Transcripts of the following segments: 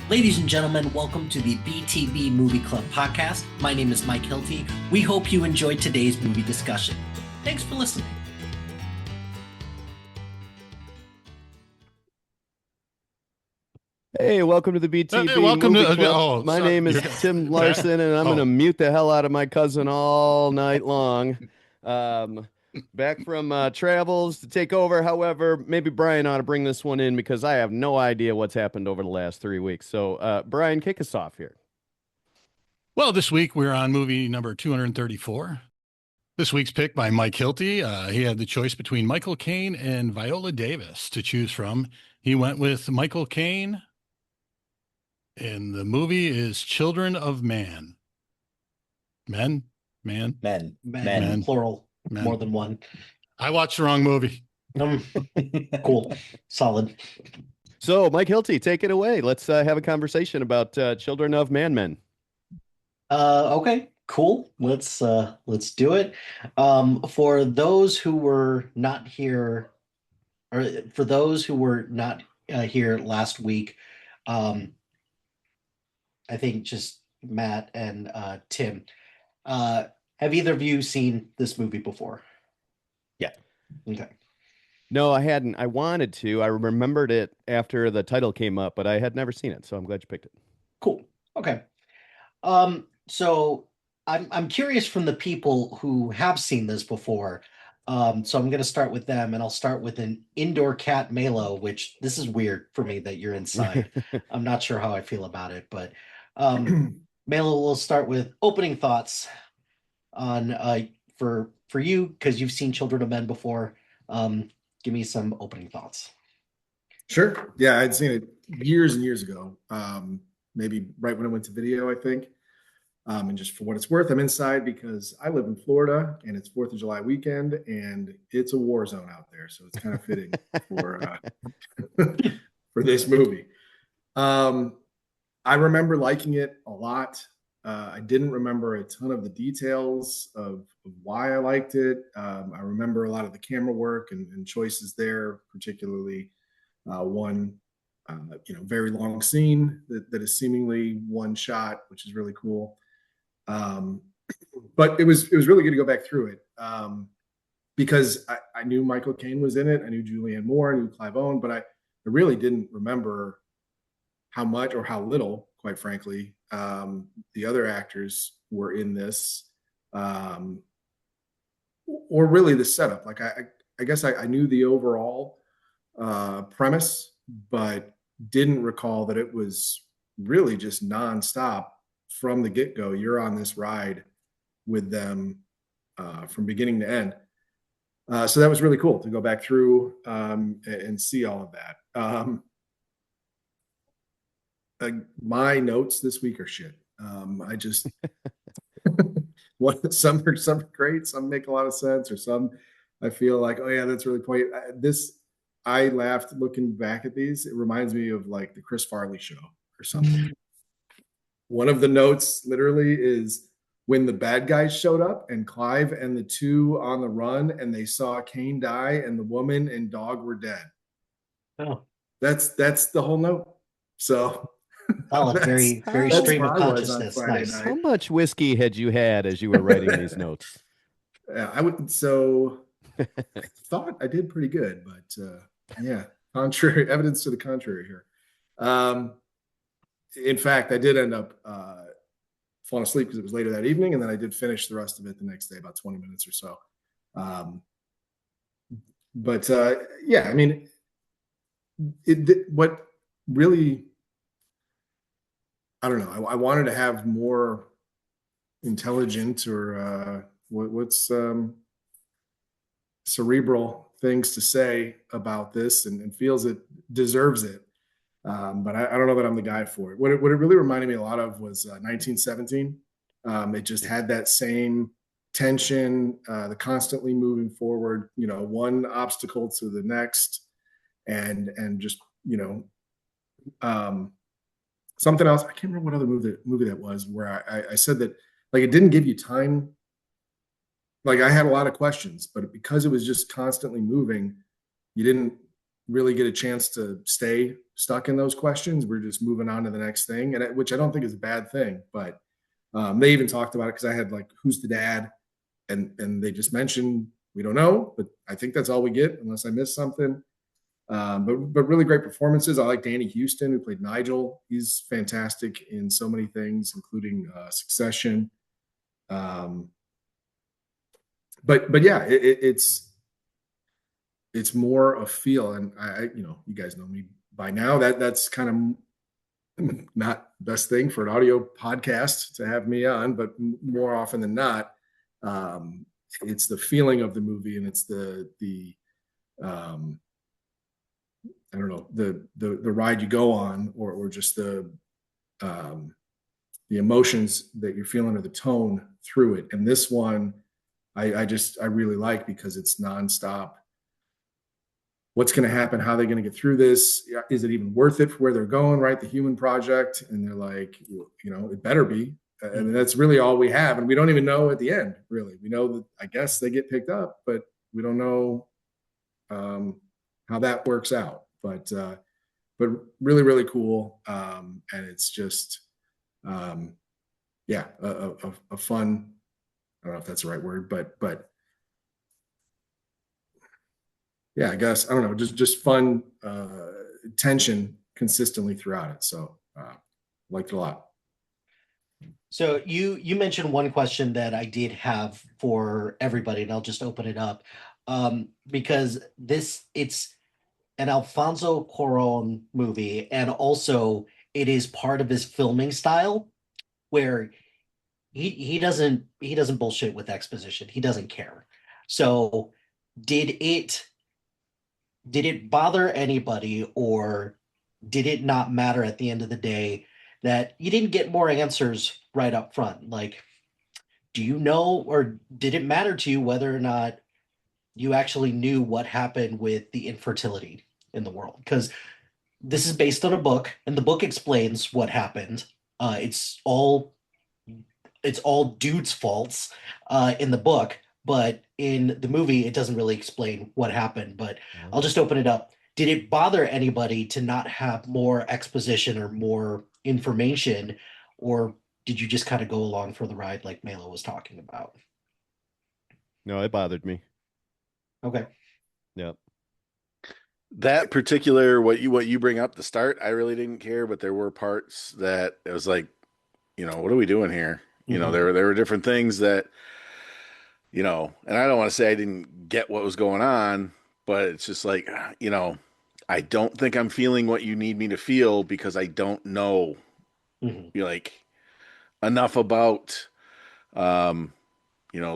Ladies and gentlemen, welcome to the BTB Movie Club podcast. My name is Mike Hilty. We hope you enjoyed today's movie discussion. Thanks for listening. Hey, welcome to the BTB welcome Movie to Club. My sorry. name is Tim Larson, and I'm going to mute the hell out of my cousin all night long. Back from travels to take over. However, maybe Brian ought to bring this one in because I have no idea what's happened over the last 3 weeks. So, Brian, kick us off here. Well, this week we're on movie number 234. This week's pick by Mike Hilty. He had the choice between Michael Caine and Viola Davis to choose from. He went with Michael Caine, and the movie is Children of Man. Men, Plural, Men. More than one. I watched the wrong movie. Cool, solid. So, Mike Hilty, take it away. Let's have a conversation about Children of Men. Okay, cool. Let's do it. For those who were not here, or for those who were not here last week, I think just Matt and Tim. Have either of you seen this movie before? Yeah. Okay. No, I hadn't. I wanted to. I remembered it after the title came up, but I had never seen it, so I'm glad you picked it. Cool. Okay. So I'm curious from the people who have seen this before. So I'm going to start with them, and I'll start with an indoor cat Malo, which this is weird for me that you're inside. I'm not sure how I feel about it, but Malo, we'll start with opening thoughts on for you because you've seen Children of Men before. Give me some opening thoughts. Sure. Yeah, I'd seen it years and years ago. Maybe right when it went to video, I think. And just for what it's worth, I'm inside because I live in Florida and it's 4th of July weekend and it's a war zone out there. So it's kind of fitting for for this movie. I remember liking it a lot. I didn't remember a ton of the details of why I liked it. I remember a lot of the camera work and choices there, particularly one very long scene that is seemingly one shot, which is really cool. But it was really good to go back through it because I knew Michael Caine was in it. I knew Julianne Moore, I knew Clive Owen, but I really didn't remember how much or how little, quite frankly, the other actors were in this, or really the setup. Like I guess I knew the overall premise, but didn't recall that it was really just nonstop from the get-go. You're on this ride with them from beginning to end. So that was really cool to go back through and see all of that. My notes this week are shit. I just some are great, some make a lot of sense, or some I feel like, oh yeah, that's really point. I laughed looking back at these. It reminds me of like the Chris Farley show or something. One of the notes literally is when the bad guys showed up and Clive and the two on the run and they saw Caine die and the woman and dog were dead. Oh, that's the whole note. So very stream of consciousness. Nice. How much whiskey had you had as you were writing these notes? Yeah, I would. So I thought I did pretty good, but yeah, contrary evidence to the contrary here. In fact, I did end up falling asleep because it was later that evening, and then I did finish the rest of it the next day, about 20 minutes or so. But yeah, I mean, what really, I don't know. I wanted to have more intelligent or what's cerebral things to say about this, and feels it deserves it. But I don't know that I'm the guy for it. What it really reminded me a lot of was 1917. It just had that same tension, the constantly moving forward, one obstacle to the next, and just, something else. I can't remember what other movie that was where I said that, like, it didn't give you time. Like, I had a lot of questions, but because it was just constantly moving, you didn't really get a chance to stay stuck in those questions. We're just moving on to the next thing, and which I don't think is a bad thing. But they even talked about it because I had like, who's the dad? And they just mentioned we don't know, but I think that's all we get unless I miss something. But really great performances. I like Danny Houston, who played Nigel. He's fantastic in so many things, including Succession. But yeah, it's more a feel, and you guys know me by now. That's kind of not the best thing for an audio podcast to have me on, but more often than not, it's the feeling of the movie, and it's the I don't know, the ride you go on, or just the emotions that you're feeling, or the tone through it. And this one, I really like, because it's nonstop. What's going to happen? How are they going to get through this? Is it even worth it for where they're going? Right, the Human Project, and they're like, it better be. And that's really all we have, and we don't even know at the end. Really, we know that I guess they get picked up, but we don't know how that works out. But really, really cool. And it's just, yeah, a fun. I don't know if that's the right word, but yeah, I guess, I don't know, just fun tension consistently throughout it. So liked it a lot. So you mentioned one question that I did have for everybody, and I'll just open it up, because it's an Alfonso Cuarón movie, and also it is part of his filming style, where he doesn't bullshit with exposition. He doesn't care. So did it did it bother anybody, or did it not matter at the end of the day that you didn't get more answers right up front? Like, do you know, or did it matter to you whether or not you actually knew what happened with the infertility in the world? Because this is based on a book, and the book explains what happened. It's all dude's faults in the book, but in the movie, it doesn't really explain what happened. But I'll just open it up. Did it bother anybody to not have more exposition or more information, or did you just kind of go along for the ride like Mela was talking about? No, it bothered me. Okay. Yep. That particular, what you bring up, the start, I really didn't care, but there were parts that it was like, what are we doing here? Mhm. There were different things that, and I don't want to say I didn't get what was going on, but it's just like, I don't think I'm feeling what you need me to feel, because I don't know, Mhm. like, enough about,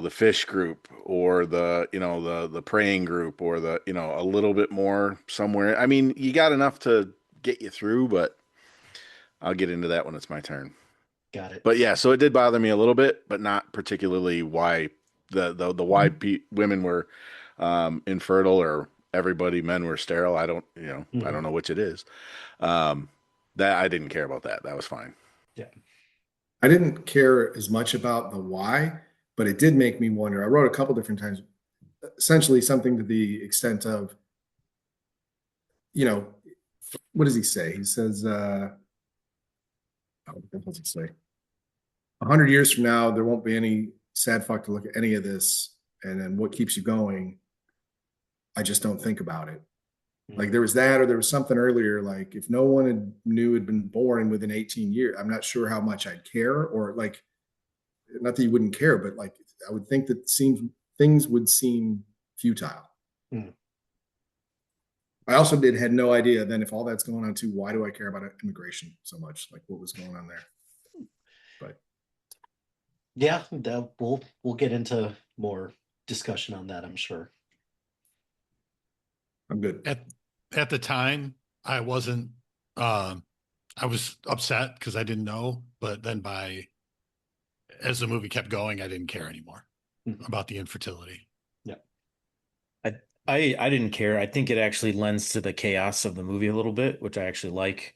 the fish group, or the praying group, or a little bit more somewhere. I mean, you got enough to get you through, but I'll get into that when it's my turn. Got it. But yeah, so it did bother me a little bit, but not particularly why the why women were infertile, or everybody men were sterile. I don't I don't know which it is. That I didn't care about that. That was fine. Yeah. I didn't care as much about the why, but it did make me wonder. I wrote a couple different times, essentially something to the extent of, what does he say? He says, what does he say? 100 years from now, there won't be any sad fuck to look at any of this. And then what keeps you going? I just don't think about it. Like, there was that, or there was something earlier, like, if no one had been born within 18 years, I'm not sure how much I'd care, or like, not that you wouldn't care, but like, I would think that things would seem futile. Mm. I also had no idea then, if all that's going on too, why do I care about immigration so much? Like, what was going on there? But Yeah, we'll get into more discussion on that, I'm sure. I'm good. At the time, I wasn't. I was upset because I didn't know, but then as the movie kept going, I didn't care anymore about the infertility. Yeah. I didn't care. I think it actually lends to the chaos of the movie a little bit, which I actually like,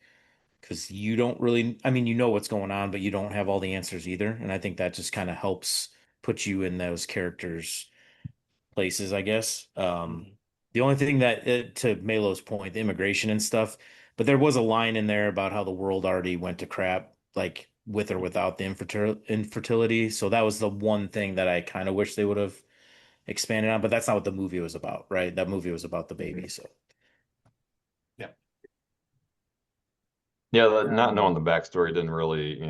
because you don't really, I mean, you know what's going on, but you don't have all the answers either. And I think that just kind of helps put you in those characters' places, I guess. The only thing that, to Melo's point, the immigration and stuff, but there was a line in there about how the world already went to crap, like with or without the infertility. So that was the one thing that I kind of wish they would have expanded on, but that's not what the movie was about, right? That movie was about the baby. So Yeah. Yeah, not knowing the backstory didn't really,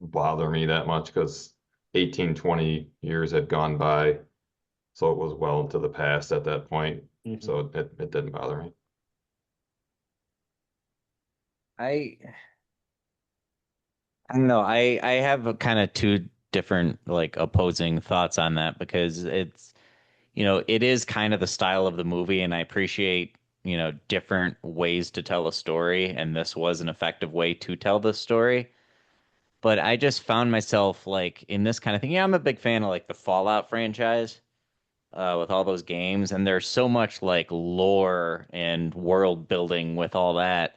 bother me that much because 18, 20 years had gone by. So it was well into the past at that point. So it didn't bother me. I I don't know. I have a kind of two different like opposing thoughts on that because it is kind of the style of the movie and I appreciate, different ways to tell a story and this was an effective way to tell the story. But I just found myself like in this kind of thing. Yeah, I'm a big fan of like the Fallout franchise with all those games, and there's so much like lore and world building with all that.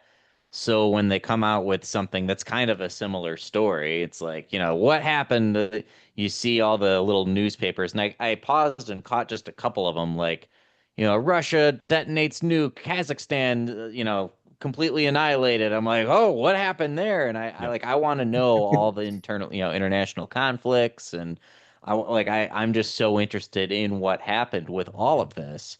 So when they come out with something that's kind of a similar story, it's like, what happened? You see all the little newspapers, and I paused and caught just a couple of them, like, Russia detonates nuke, Kazakhstan, completely annihilated. I'm like, oh, what happened there? And I want to know all the internal, international conflicts and I'm just so interested in what happened with all of this.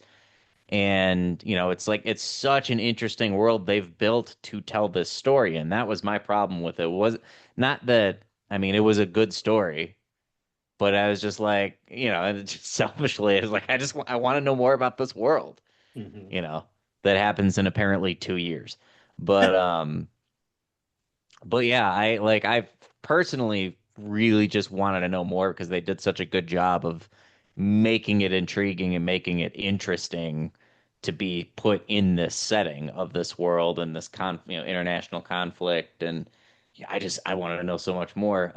And, it's like it's such an interesting world they've built to tell this story. And that was my problem with it. Was not that I mean, it was a good story, but I was just like, just selfishly, I was like, I want to know more about this world, you know, that happens in apparently 2 years. But but yeah, I personally really just wanted to know more because they did such a good job of making it intriguing and making it interesting to be put in this setting of this world and this international conflict and yeah, I wanted to know so much more.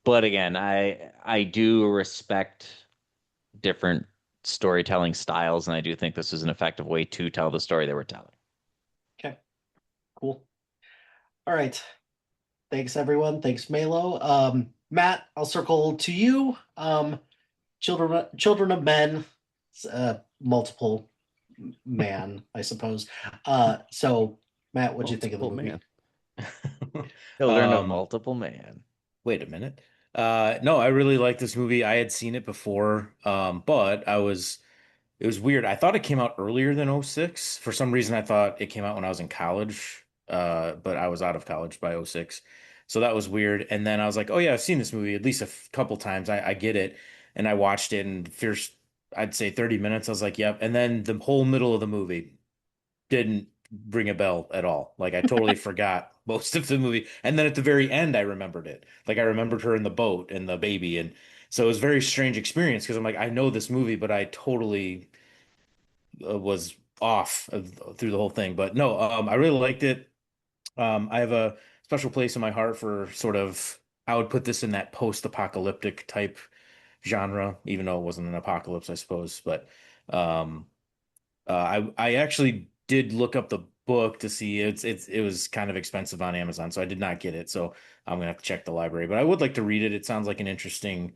But again, I do respect different storytelling styles and I do think this is an effective way to tell the story they were telling. Okay, cool. All right. Thanks, everyone. Thanks, Melo. Matt, I'll circle to you. Children of Men, multiple man, I suppose. So, Matt, what'd you think of the movie? Children of Um, multiple man. wait a minute. No, I really like this movie. I had seen it before, but it was weird. I thought it came out earlier than '06. For some reason, I thought it came out when I was in college, but I was out of college by '06. So that was weird. And then I was like, oh yeah, I've seen this movie at least couple times. I get it. And I watched it and first, I'd say 30 minutes, I was like, yep. And then the whole middle of the movie didn't ring a bell at all. Like I totally forgot most of the movie. And then at the very end, I remembered it. Like I remembered her in the boat and the baby. And so it was a very strange experience because I'm like, I know this movie, but I totally was off through the whole thing. But no, I really liked it. I have a special place in my heart for sort of, I would put this in that post-apocalyptic type genre, even though it wasn't an apocalypse, I suppose. But um, I actually did look up the book to see it was kind of expensive on Amazon, so I did not get it. So I'm gonna have to check the library, but I would like to read it. It sounds like an interesting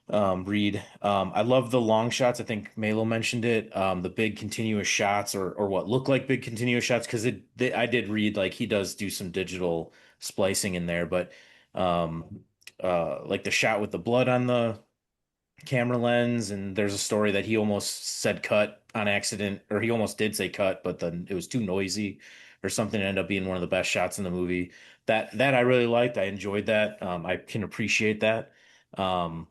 read. I love the long shots. I think Melo mentioned it. The big continuous shots or what look like big continuous shots because I did read like he does do some digital splicing in there, but like the shot with the blood on the camera lens and there's a story that he almost said cut on accident or he almost did say cut but then it was too noisy or something. It ended up being one of the best shots in the movie. That I really liked. I enjoyed that. I can appreciate that. Um,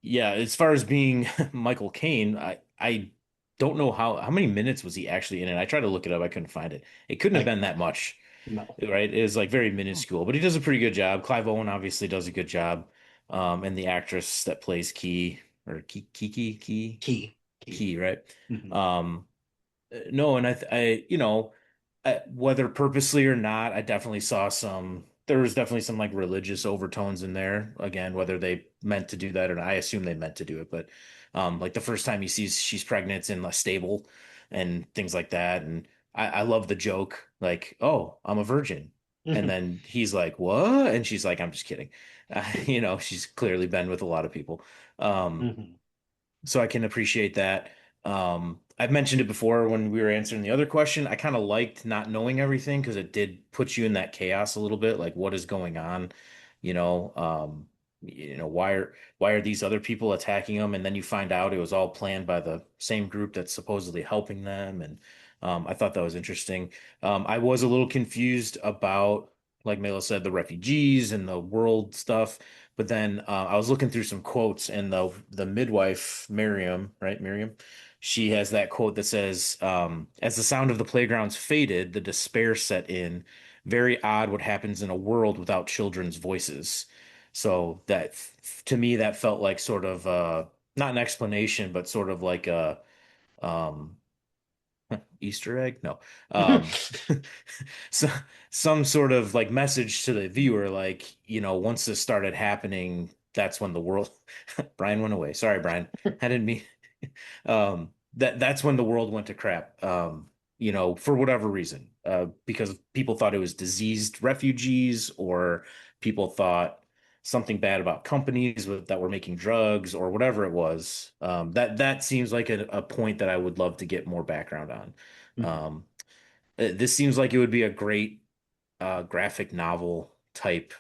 yeah, as far as being Michael Caine, I don't know how many minutes was he actually in it. I tried to look it up. I couldn't find it. It couldn't have been that much, No. right? It was like very minuscule, but he does a pretty good job. Clive Owen obviously does a good job. And the actress that plays Key, right? Mhm. No, and whether purposely or not, I definitely saw there was definitely some like religious overtones in there. Again, whether they meant to do that or not, I assume they meant to do it. But like the first time he sees she's pregnant, it's in a stable and things like that. And I love the joke, like, oh, I'm a virgin. And then he's like, what? And she's like, I'm just kidding. She's clearly been with a lot of people. Mhm. so I can appreciate that. I've mentioned it before when we were answering the other question. I kind of liked not knowing everything because it did put you in that chaos a little bit, like what is going on, you know, why are these other people attacking them? And then you find out it was all planned by the same group that's supposedly helping them. And I thought that was interesting. I was a little confused about, like Mela said, the refugees and the world stuff. But then I was looking through some quotes, and the midwife Miriam, right, Miriam, she has that quote that says, "As the sound of the playgrounds faded, the despair set in. Very odd what happens in a world without children's voices." So that to me, that felt like sort of not an explanation, but sort of like a um, Easter egg? No. Um, so some sort of like message to the viewer, like, once this started happening, that's when the world Brian went away. Sorry, Brian. I didn't mean that's when the world went to crap. For whatever reason. Because people thought it was diseased refugees, or people thought something bad about companies that were making drugs, or whatever it was. That seems like a point that I would love to get more background on. Um, this seems like it would be a great graphic novel type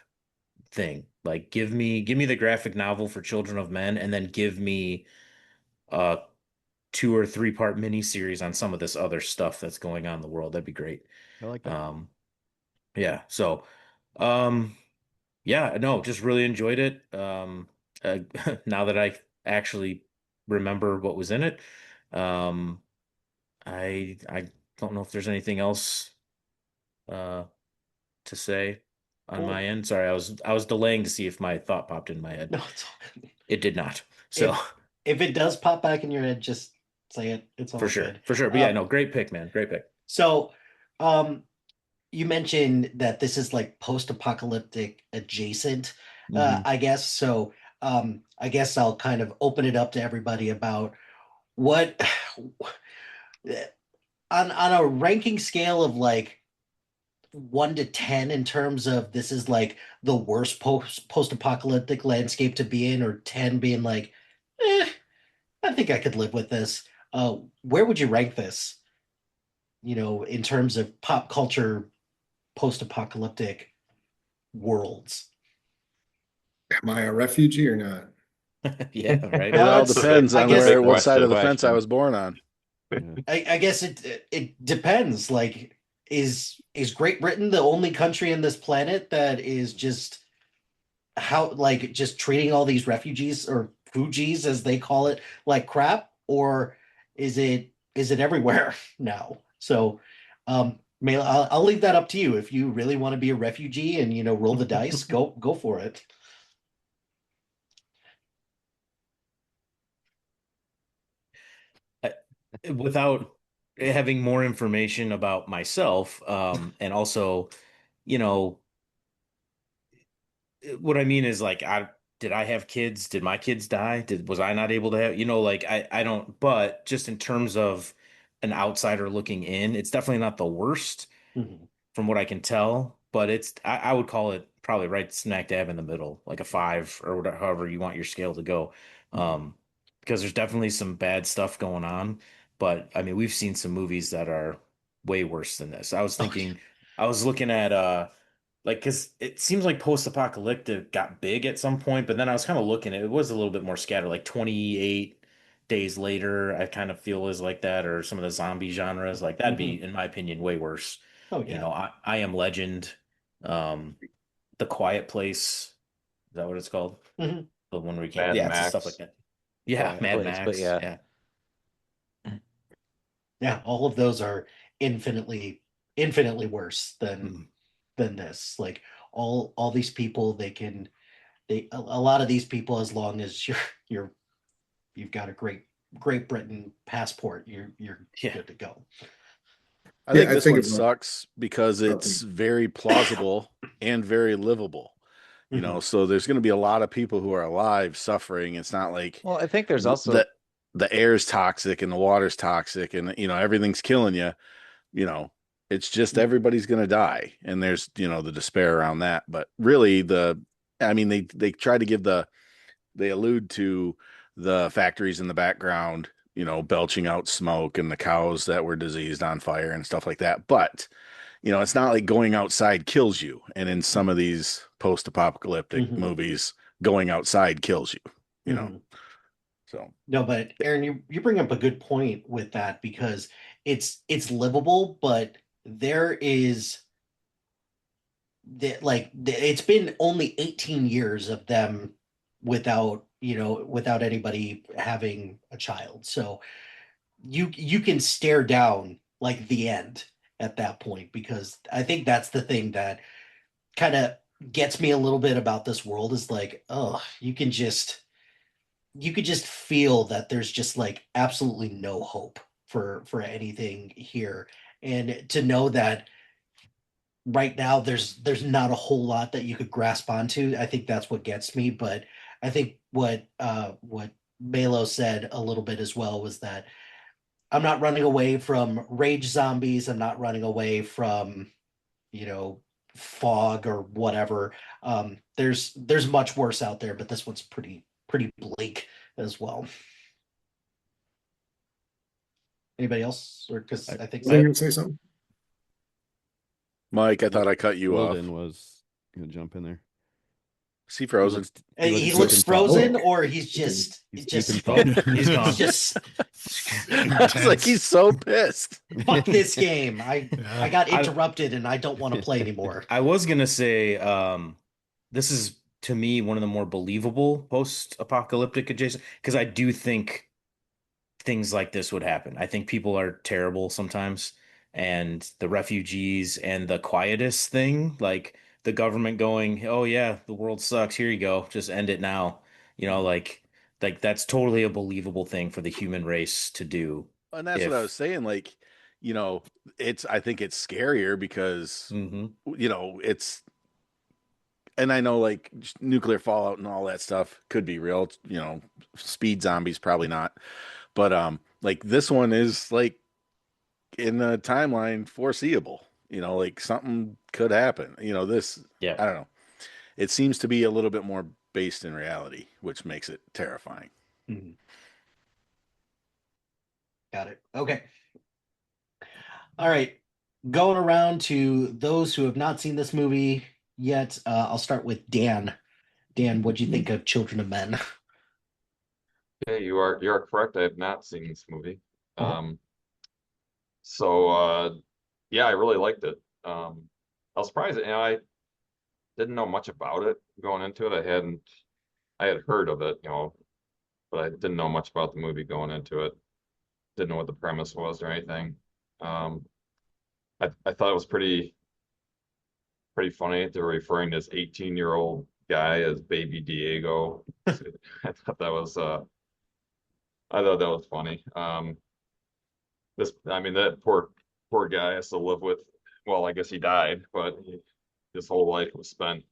thing. Like give me the graphic novel for Children of Men, and then give me a 2 or 3 part miniseries on some of this other stuff that's going on in the world. That'd be great. I like that. Yeah. So, um, yeah, no, just really enjoyed it. Uh, now that I actually remember what was in it, um, I don't know if there's anything else uh to say on Cool. my end. Sorry, I was delaying to see if my thought popped in my head. No, it's all good. It did not. So If it does pop back in your head, just say it. It's all for sure, good. for sure. But yeah, no, great pick, man. Great pick. So, um, you mentioned that this is like post-apocalyptic adjacent, Hmm. I guess. So, I guess I'll kind of open it up to everybody about what on a ranking scale of like 1 to 10 in terms of this is like the worst post-apocalyptic landscape to be in, or 10 being like, I think I could live with this. Where would you rank this? In terms of pop culture post-apocalyptic worlds. Am I a refugee or not? Yeah, right. It all It's, depends I on guess Big what side of the question. fence I was born on. I guess it depends. Like, is Great Britain the only country in this planet that is just just treating all these refugees, or Fugees as they call it, like crap, or is it everywhere now? So, I'll leave that up to you. If you really want to be a refugee and roll the dice, go for it. I- Without having more information about myself, and also, you know, what I mean is like, I have kids? Did my kids die? Was I not able to have, like I don't, but just in terms of an outsider looking in, it's definitely not the worst Mhm. from what I can tell, but I would call it probably right smack dab in the middle, like a 5, or whatever, however you want your scale to go. Um, because there's definitely some bad stuff going on, but I mean, we've seen some movies that are way worse than this. Oh, yeah. I was looking at like, because it seems like post-apocalyptic got big at some point, but then I was kind of looking, it was a little bit more scattered, like 28 days later, I kind of feel is like that, or some of the zombie genres, like that'd Mhm. be, in my opinion, way worse. Oh yeah. I Am Legend, um, The Quiet Place, is that what it's called? Mhm. The one where you can't, Mad yeah, it's just stuff like Max. that. Yeah, Quiet Mad Place, but Max, yeah. yeah. Yeah, all of those are infinitely worse Mhm. than this. Like, all these people, a lot of these people, as long as you're you've got a Great Britain passport, you're Yeah. good to go. I Yeah, think I this think one about sucks because it's very plausible and very livable. Mhm. So there's going to be a lot of people who are alive suffering. It's not like Well, I think there's the, also the the air's toxic and the water's toxic and everything's killing you. You know, it's just everybody's going to die, and there's the despair around that. But really, I mean, they try to give they allude to the factories in the background, belching out smoke and the cows that were diseased on fire and stuff like that. But, it's not like going outside kills you. And in some of these post-apocalyptic movies, going outside kills you. So no, but Aaron, you bring up a good point with that, because it's livable, but there is it's been only 18 years of them without anybody having a child. So you can stare down like the end at that point, because I think that's the thing that kind of gets me a little bit about this world, is like, oh, you could just feel that there's just like absolutely no hope for anything here. And to know that right now there's not a whole lot that you could grasp onto, I think that's what gets me. But I think what Balo said a little bit as well was that I'm not running away from rage zombies, I'm not running away from you know fog or whatever. There's much worse out there, but this one's pretty bleak as well. Anybody else? Or because I think Were you gonna say something? Mike, I thought I cut you off. Wilden was gonna jump in there. Is he frozen? He looks frozen, or he's just He's just deep in thought. He's gone. he's just It's like he's so pissed. fuck this game. I Yeah. got interrupted and I don't want to play anymore. I was gonna say, this is to me one of the more believable post-apocalyptic adjacent, because I do think things like this would happen. I think people are terrible sometimes, and the refugees and the quietus thing, like the government going, "Oh yeah, the world sucks. Here you go. Just end it now." Like that's totally a believable thing for the human race to do. And that's what I If was saying. Like, I think it's scarier because, Mhm. it's, and I know like nuclear fallout and all that stuff could be real. Speed zombies, probably not. But, like this one is like in the timeline foreseeable, like something could happen, Yeah. I don't know. It seems to be a little bit more based in reality, which makes it terrifying. Mhm. Got it. Okay. All right. Going around to those who have not seen this movie yet, I'll start with Dan. Dan, what'd you think of Children of Men? Okay, you are correct. I have not seen this movie. Uh-huh. So yeah, I really liked it. I was surprised, I didn't know much about it going into it. I had heard of it, but I didn't know much about the movie going into it. Didn't know what the premise was or anything. Um, I thought it was pretty funny. They're referring to this 18-year-old guy as Baby Diego. I thought that was funny. That poor guy has to live with. Well, I guess he died, but his whole life was spent,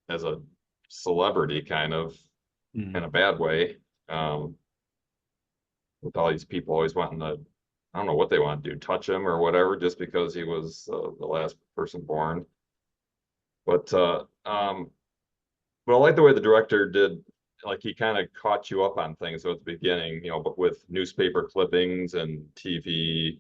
as a celebrity, kind of in a bad way. With all these people always wanting to, I don't know what they want to do, touch him or whatever, just because he was the last person born. But I like the way the director did, like he kind of caught you up on things at the beginning, but with newspaper clippings and TV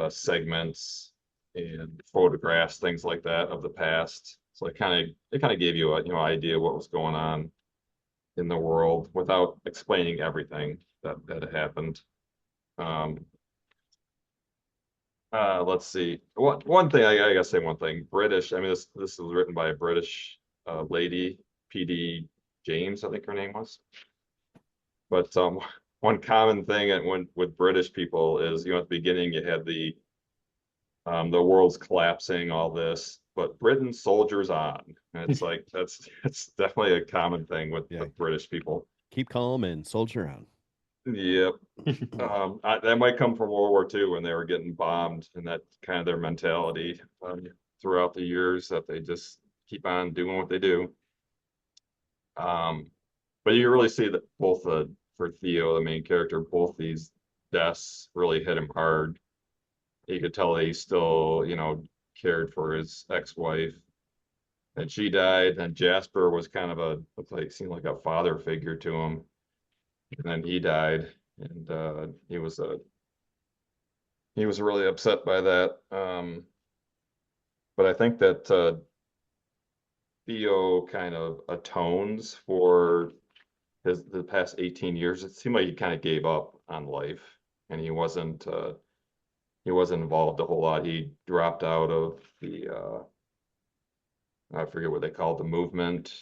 segments and photographs, things like that of the past. So it kind of gave you a idea what was going on in the world without explaining everything that had happened. Let's see. One thing I gotta say one thing. British. I mean, this was written by a British lady, P.D. James, I think her name was. But one common thing with British people is, at the beginning you had the world's collapsing, all this, but Britain soldiers on. And it's like it's definitely a common thing with British people. Keep calm and soldier on. Yep. That might come from World War II when they were getting bombed, and that's kind of their mentality throughout the years, that they just keep on doing what they do. But you really see that both for Theo, the main character, both these deaths really hit him hard. You could tell that he still, cared for his ex-wife, and she died. And Jasper was kind of seemed like a father figure to him. and then he died, and he was really upset by that. But I think that Theo kind of atones for the past 18 years. It seemed like he kind of gave up on life, and he wasn't involved a whole lot. He dropped out of the I forget what they called the movement,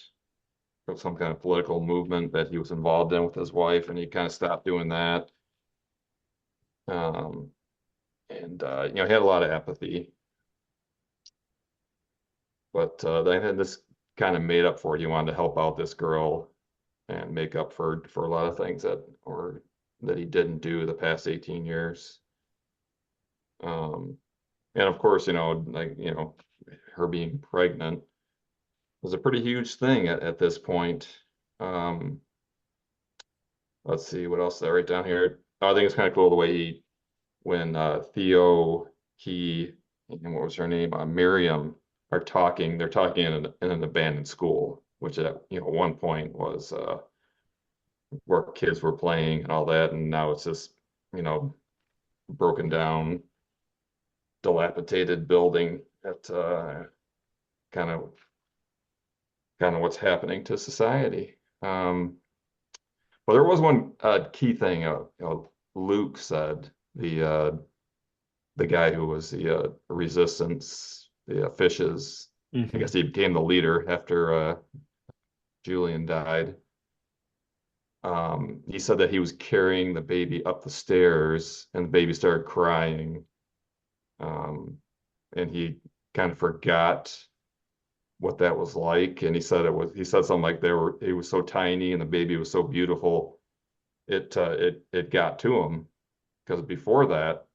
of some kind of political movement that he was involved in with his wife, and he kind of stopped doing that. Um, and he had a lot of apathy, but then this kind of made up for it. He wanted to help out this girl and make up for a lot of things that he didn't do the past 18 years. And of course, her being pregnant was a pretty huge thing at this point. Let's see what else did I write down here. I think it's kind of cool the way when Theo, and what was her name, Miriam, are talking. They're talking in an abandoned school, which at one point was where kids were playing and all that, and now it's just broken down, dilapidated building that kind of what's happening to society. Well, there was one key thing Luke said, the guy who was the resistance, the fishes. I guess he became the leader after Julian died. He said that he was carrying the baby up the stairs, and the baby started crying. And he kind of forgot what that was like, and he said something like it was so tiny and the baby was so beautiful, it got to him, because before that,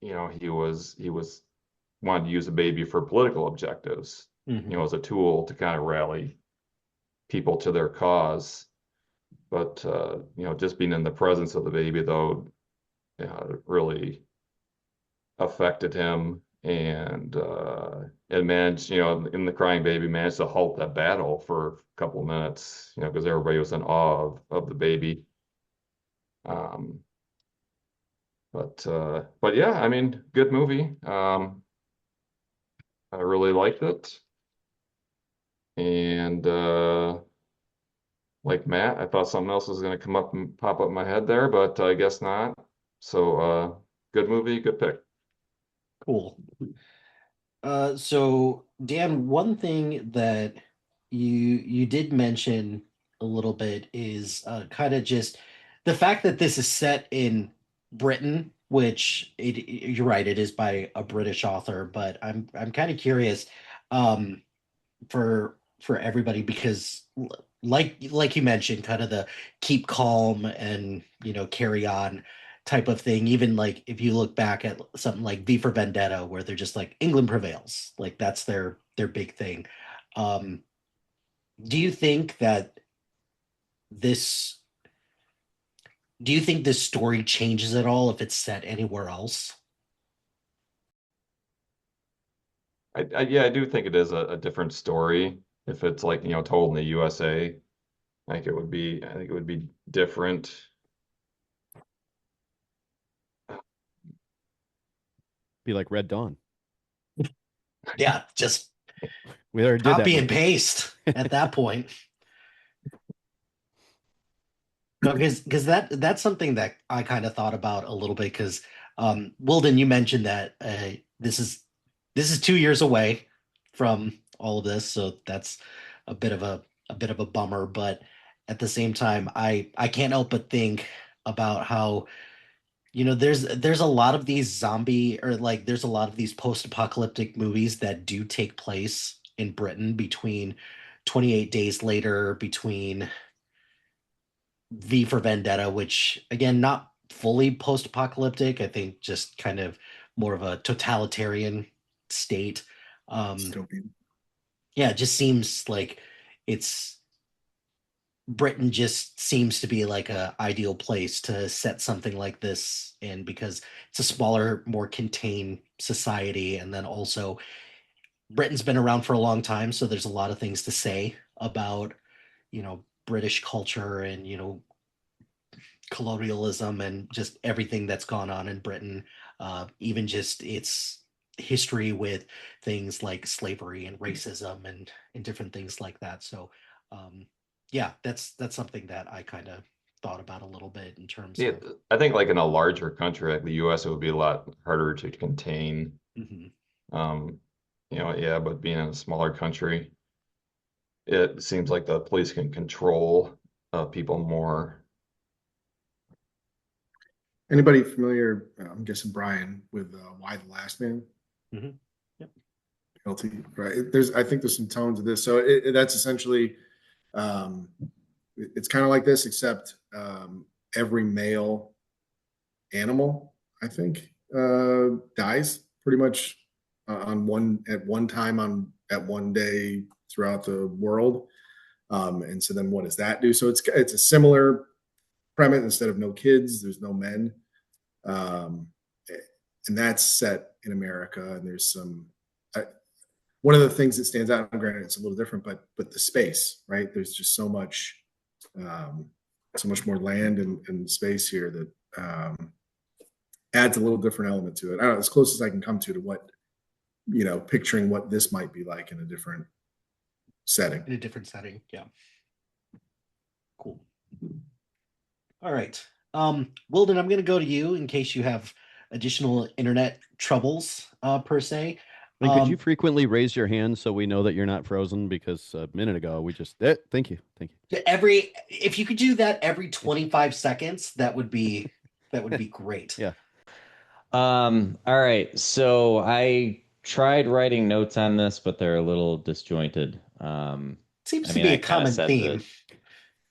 he was wanted to use the baby for political objectives, as a tool to kind of rally people to their cause. But just being in the presence of the baby, though, it really affected him, and managed, in the crying baby, managed to halt that battle for a couple of minutes, because everybody was in awe of the baby. But yeah, I mean, good movie. I really liked it, and like Matt, I thought something else was going to come up and pop up in my head there, but I guess not. So good movie, good pick. Cool. So Dan, one thing that you did mention a little bit is kind of just the fact that this is set in Britain, which you're right, it is by a British author, but I'm kind of curious for everybody, because like you mentioned, kind of the keep calm and carry on type of thing. Even like if you look back at something like V for Vendetta, where they're just like England prevails, like that's their big thing. Um, do you think that this do you think this story changes at all if it's set anywhere else? Yeah, I do think it is a different story if it's like told in the USA. I think it would be different. Be like Red Dawn. Yeah, just We already did that copy and movie. paste at that point. No, because that's something that I kind of thought about a little bit, because Wilden, you mentioned that this is 2 years away from all of this, so that's a bit of a bummer. But at the same time, I can't help but think about how there's a lot of these zombie, or like there's a lot of these post-apocalyptic movies that do take place in Britain between 28 Days Later, between V for Vendetta, which again, not fully post-apocalyptic. I think just kind of more of a totalitarian state. Dystopian. Yeah, it just seems like it's Britain just seems to be like a ideal place to set something like this in, because it's a smaller, more contained society, and then also Britain's been around for a long time, so there's a lot of things to say about British culture and colonialism and just everything that's gone on in Britain, even just its history with things like slavery and racism and different things like that. So, yeah, that's something that I kind of thought about a little bit in terms Yeah, of. I think like in a larger country like the US, it would be a lot harder to contain. Mhm. Um, yeah, but being in a smaller country, it seems like the police can control people more. Anybody familiar? I'm guessing Brian with Why the Last Man? Mhm. Yep. Hilty, right? I think there's some tones of this. So that's essentially, um, it's kind of like this, except every male animal, I think, dies pretty much on one at one time on at one day throughout the world. And so then what does that do? So it's a similar premise. Instead of no kids, there's no men. Um, and that's set in America. And there's some one of the things that stands out. Granted, it's a little different, but the space, right? There's just um, so much more land and space here that adds a little different element to it. I don't know, as close as I can come to what picturing what this might be like in a different setting. In a different setting, yeah. Cool. All right. Wilden, I'm going to go to you in case you have additional internet troubles, per se. And could you frequently raise your hand so we know that you're not frozen? Because a minute ago we just thank you. If you could do that every 25 seconds, that would be great. Yeah. All right. So I tried writing notes on this, but they're a little disjointed. Seems to be a common theme.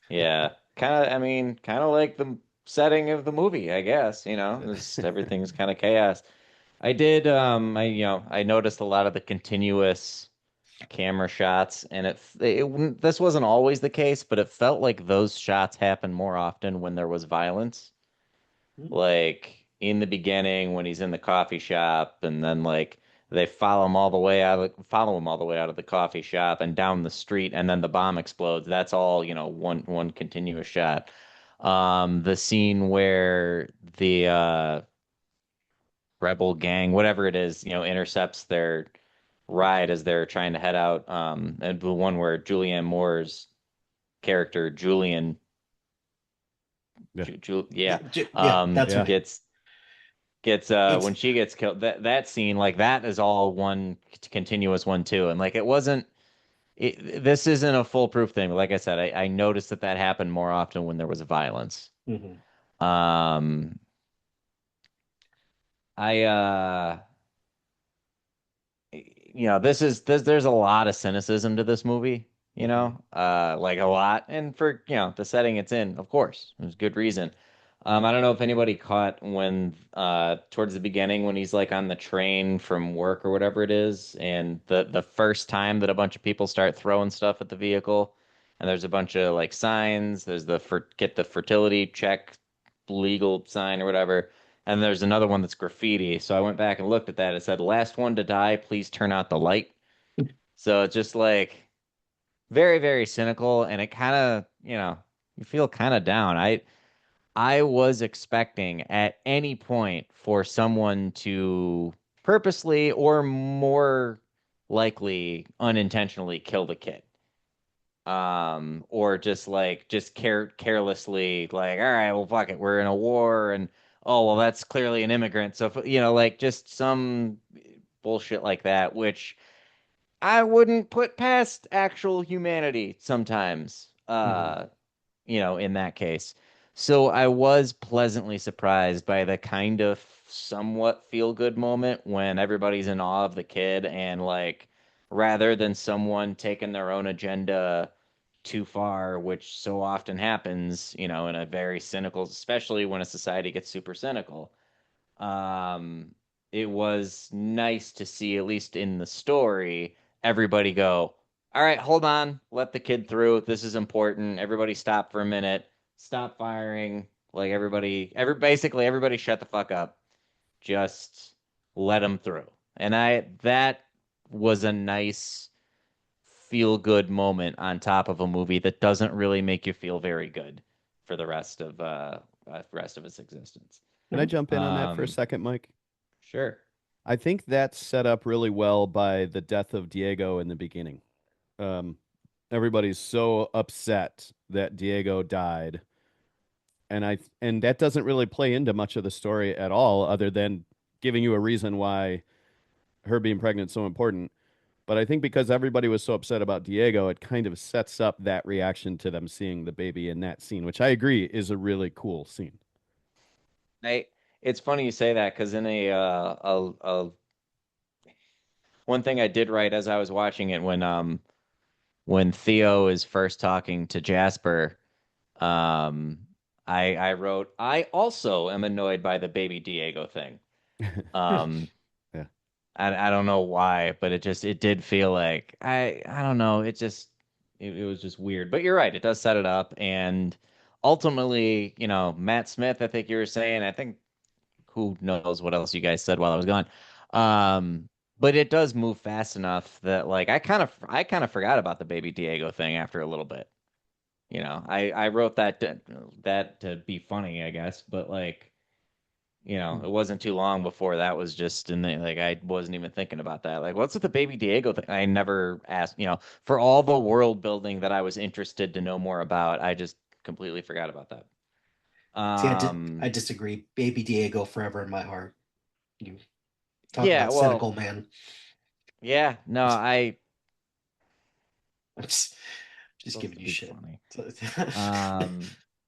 Yeah, kind of like the setting of the movie, I guess, just everything's kind of chaos. I did, I noticed a lot of the continuous camera shots, and this wasn't always the case, but it felt like those shots happened more often when there was violence. Like in the beginning when he's in the coffee shop, and then like they follow him all the way out of the coffee shop and down the street, and then the bomb explodes. That's all, one continuous shot. The scene where the rebel gang, whatever it is, intercepts their ride as they're trying to head out. And the one where Julianne Moore's character, Julian, Yeah. That's right. Gets when she gets killed, that scene, like that is all one continuous one too, and like this isn't a foolproof thing. Like I said, I noticed that happened more often when there was violence. Um, I there's a lot of cynicism to this movie, like a lot, and for the setting it's in, of course, there's good reason. I don't know if anybody caught when towards the beginning when he's like on the train from work or whatever it is, and the first time that a bunch of people start throwing stuff at the vehicle, and there's a bunch of like signs. There's get the fertility check legal sign or whatever, and there's another one that's graffiti. So I went back and looked at that. It said, "Last one to die, please turn out the light." So it's just like very, very cynical, and it kind of, you feel kind of down. I was expecting at any point for someone to purposely or more likely unintentionally kill the kid. Or just carelessly like, all right, well, fuck it, we're in a war, and oh, well, that's clearly an immigrant. So, like just some bullshit like that, which I wouldn't put past actual humanity sometimes. In that case. So I was pleasantly surprised by the kind of somewhat feel good moment when everybody's in awe of the kid, and like rather than someone taking their own agenda too far, which so often happens, in a very cynical, especially when a society gets super cynical. Um, it was nice to see, at least in the story, everybody go, all right, hold on, let the kid through. This is important. Everybody stop for a minute. Stop firing. Like basically everybody shut the fuck up. Just let him through. And that was a nice feel good moment on top of a movie that doesn't really make you feel very good for the rest of rest of its existence. Can I jump in on that for a second, Mike? Sure. I think that's set up really well by the death of Diego in the beginning. Everybody's so upset that Diego died, and that doesn't really play into much of the story at all, other than giving you a reason why her being pregnant is so important. But I think because everybody was so upset about Diego, it kind of sets up that reaction to them seeing the baby in that scene, which I agree is a really cool scene. It's funny you say that because in a one thing I did write as I was watching it when Theo is first talking to Jasper, um I wrote, I also am annoyed by the baby Diego thing. Um Yeah. I don't know why, but it did feel like I don't know, it was just weird. But you're right, it does set it up, and ultimately, Matt Smith, I think you were saying, I think who knows what else you guys said while I was gone. But it does move fast enough that like I kind of forgot about the baby Diego thing after a little bit. I wrote that to be funny, I guess, but like, it wasn't too long before that was just in the, like, I wasn't even thinking about that. Like, what's with the baby Diego thing? I never asked, for all the world building that I was interested to know more about, I just completely forgot about that. See, I disagree. Baby Diego forever in my heart. You talk Yeah, about well, cynical man. yeah, no, I'm just supposed giving to you be shit. funny. Um,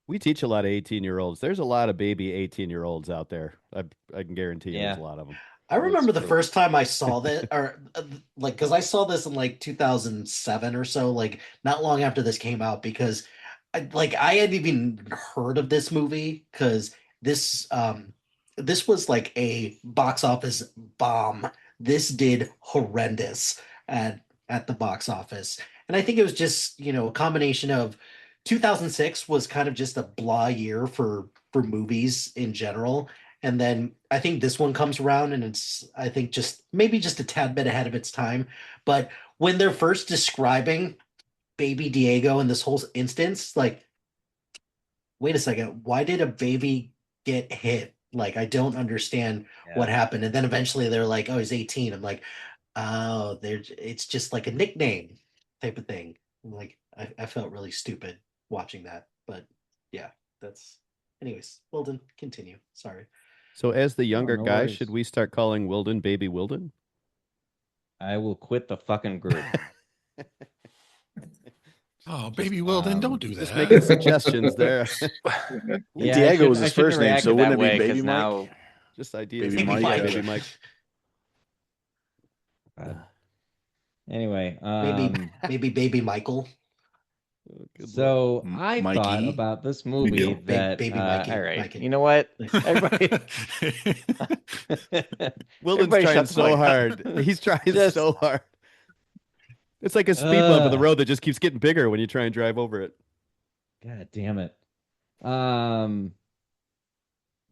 we teach a lot of 18-year-olds. There's a lot of baby 18-year-olds out there. I can guarantee you there's Yeah. a lot of them. I remember the true. first time I saw that, or like, because I saw this in like 2007 or so, like not long after this came out, because I hadn't even heard of this movie because this was like a box office bomb. This did horrendous at the box office, and I think it was just a combination of 2006 was kind of just a blah year for movies in general, and then I think this one comes around and it's, I think, just maybe just a tad bit ahead of its time. But when they're first describing baby Diego in this whole instance, like, wait a second, why did a baby get hit? Like, I don't understand what Yeah. happened. And then eventually they're like, oh, he's 18. I'm like, oh, it's just like a nickname type of thing. Like, I felt really stupid watching that. But yeah, that's, anyways, Wilden, continue. Sorry. So as the Oh, younger no guy, worries. should we start calling Wilden Baby Wilden? I will quit the fucking group. Oh, baby Wilden, don't do Just that. making suggestions there. And Yeah, Diego was I his shouldn't first have name, so reacted wouldn't that it be way Baby because Mike? now, Just ideas. Baby Baby Mike. Mike. Baby Mike. anyway, Maybe baby Michael. Good Lord. so I thought Mikey. about this movie that, Baby Mikey. all right, Mikey. you know what? Everybody, Wilden's everybody trying shut the so fuck hard. up. He's trying Just, so hard. It's like a speed bump in the road that just keeps getting bigger when you try and drive over it. God damn it. Um,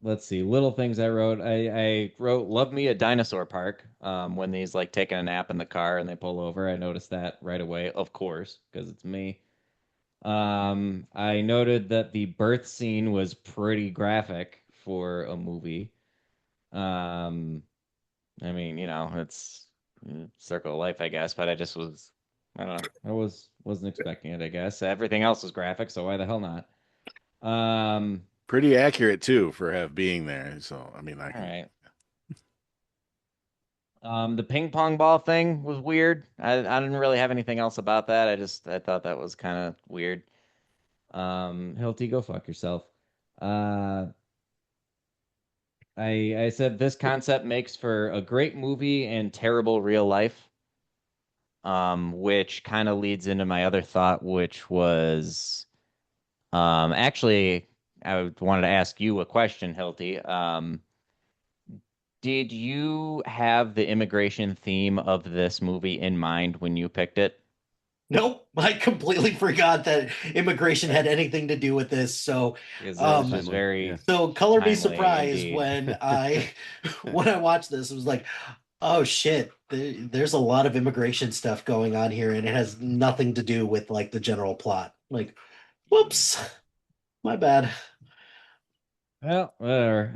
let's see. Little things I wrote. I wrote "Love Me a Dinosaur Park." When he's like taking a nap in the car and they pull over, I noticed that right away, of course, because it's me. I noted that the birth scene was pretty graphic for a movie. Um, I mean, it's circle of life, I guess, but I don't know. Wasn't expecting it, I guess. Everything else was graphic, so why the hell not? Um, Pretty accurate too for being there. So I mean, I all can. right. The ping pong ball thing was weird. I didn't really have anything else about that. I thought that was kind of weird. Hilty, go fuck yourself. Uh, I said this concept makes for a great movie and terrible real life. Which kind of leads into my other thought, which was, actually, I wanted to ask you a question, Hilty. Did you have the immigration theme of this movie in mind when you picked it? Nope, I completely forgot that immigration had anything to do with this. So, Because it was just Timely. very Yeah. color me timely surprised indeed. when I when I watched this. It was like, oh shit, there's a lot of immigration stuff going on here, and it has nothing to do with like the general plot. Like, whoops, my bad. Well, whatever.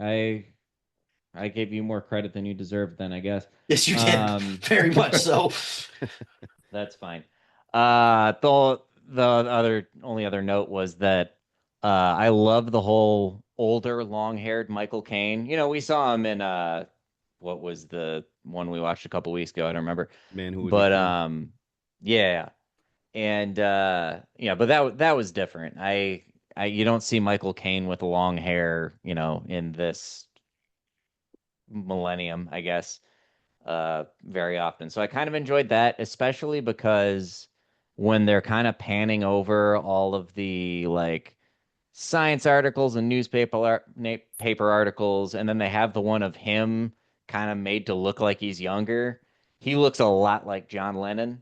I gave you more credit than you deserved then, I guess. Yes, you did. Very much so. That's fine. The only other note was that I love the whole older, long-haired Michael Caine. You know, we saw him in what was the one we watched a couple weeks ago? I don't remember. Man who would be But king. yeah. And yeah, but that was different. I you don't see Michael Caine with long hair, you know, in this millennium, I guess, very often. So I kind of enjoyed that, especially because when they're kind of panning over all of the like science articles and paper articles, and then they have the one of him kind of made to look like he's younger. He looks a lot like John Lennon,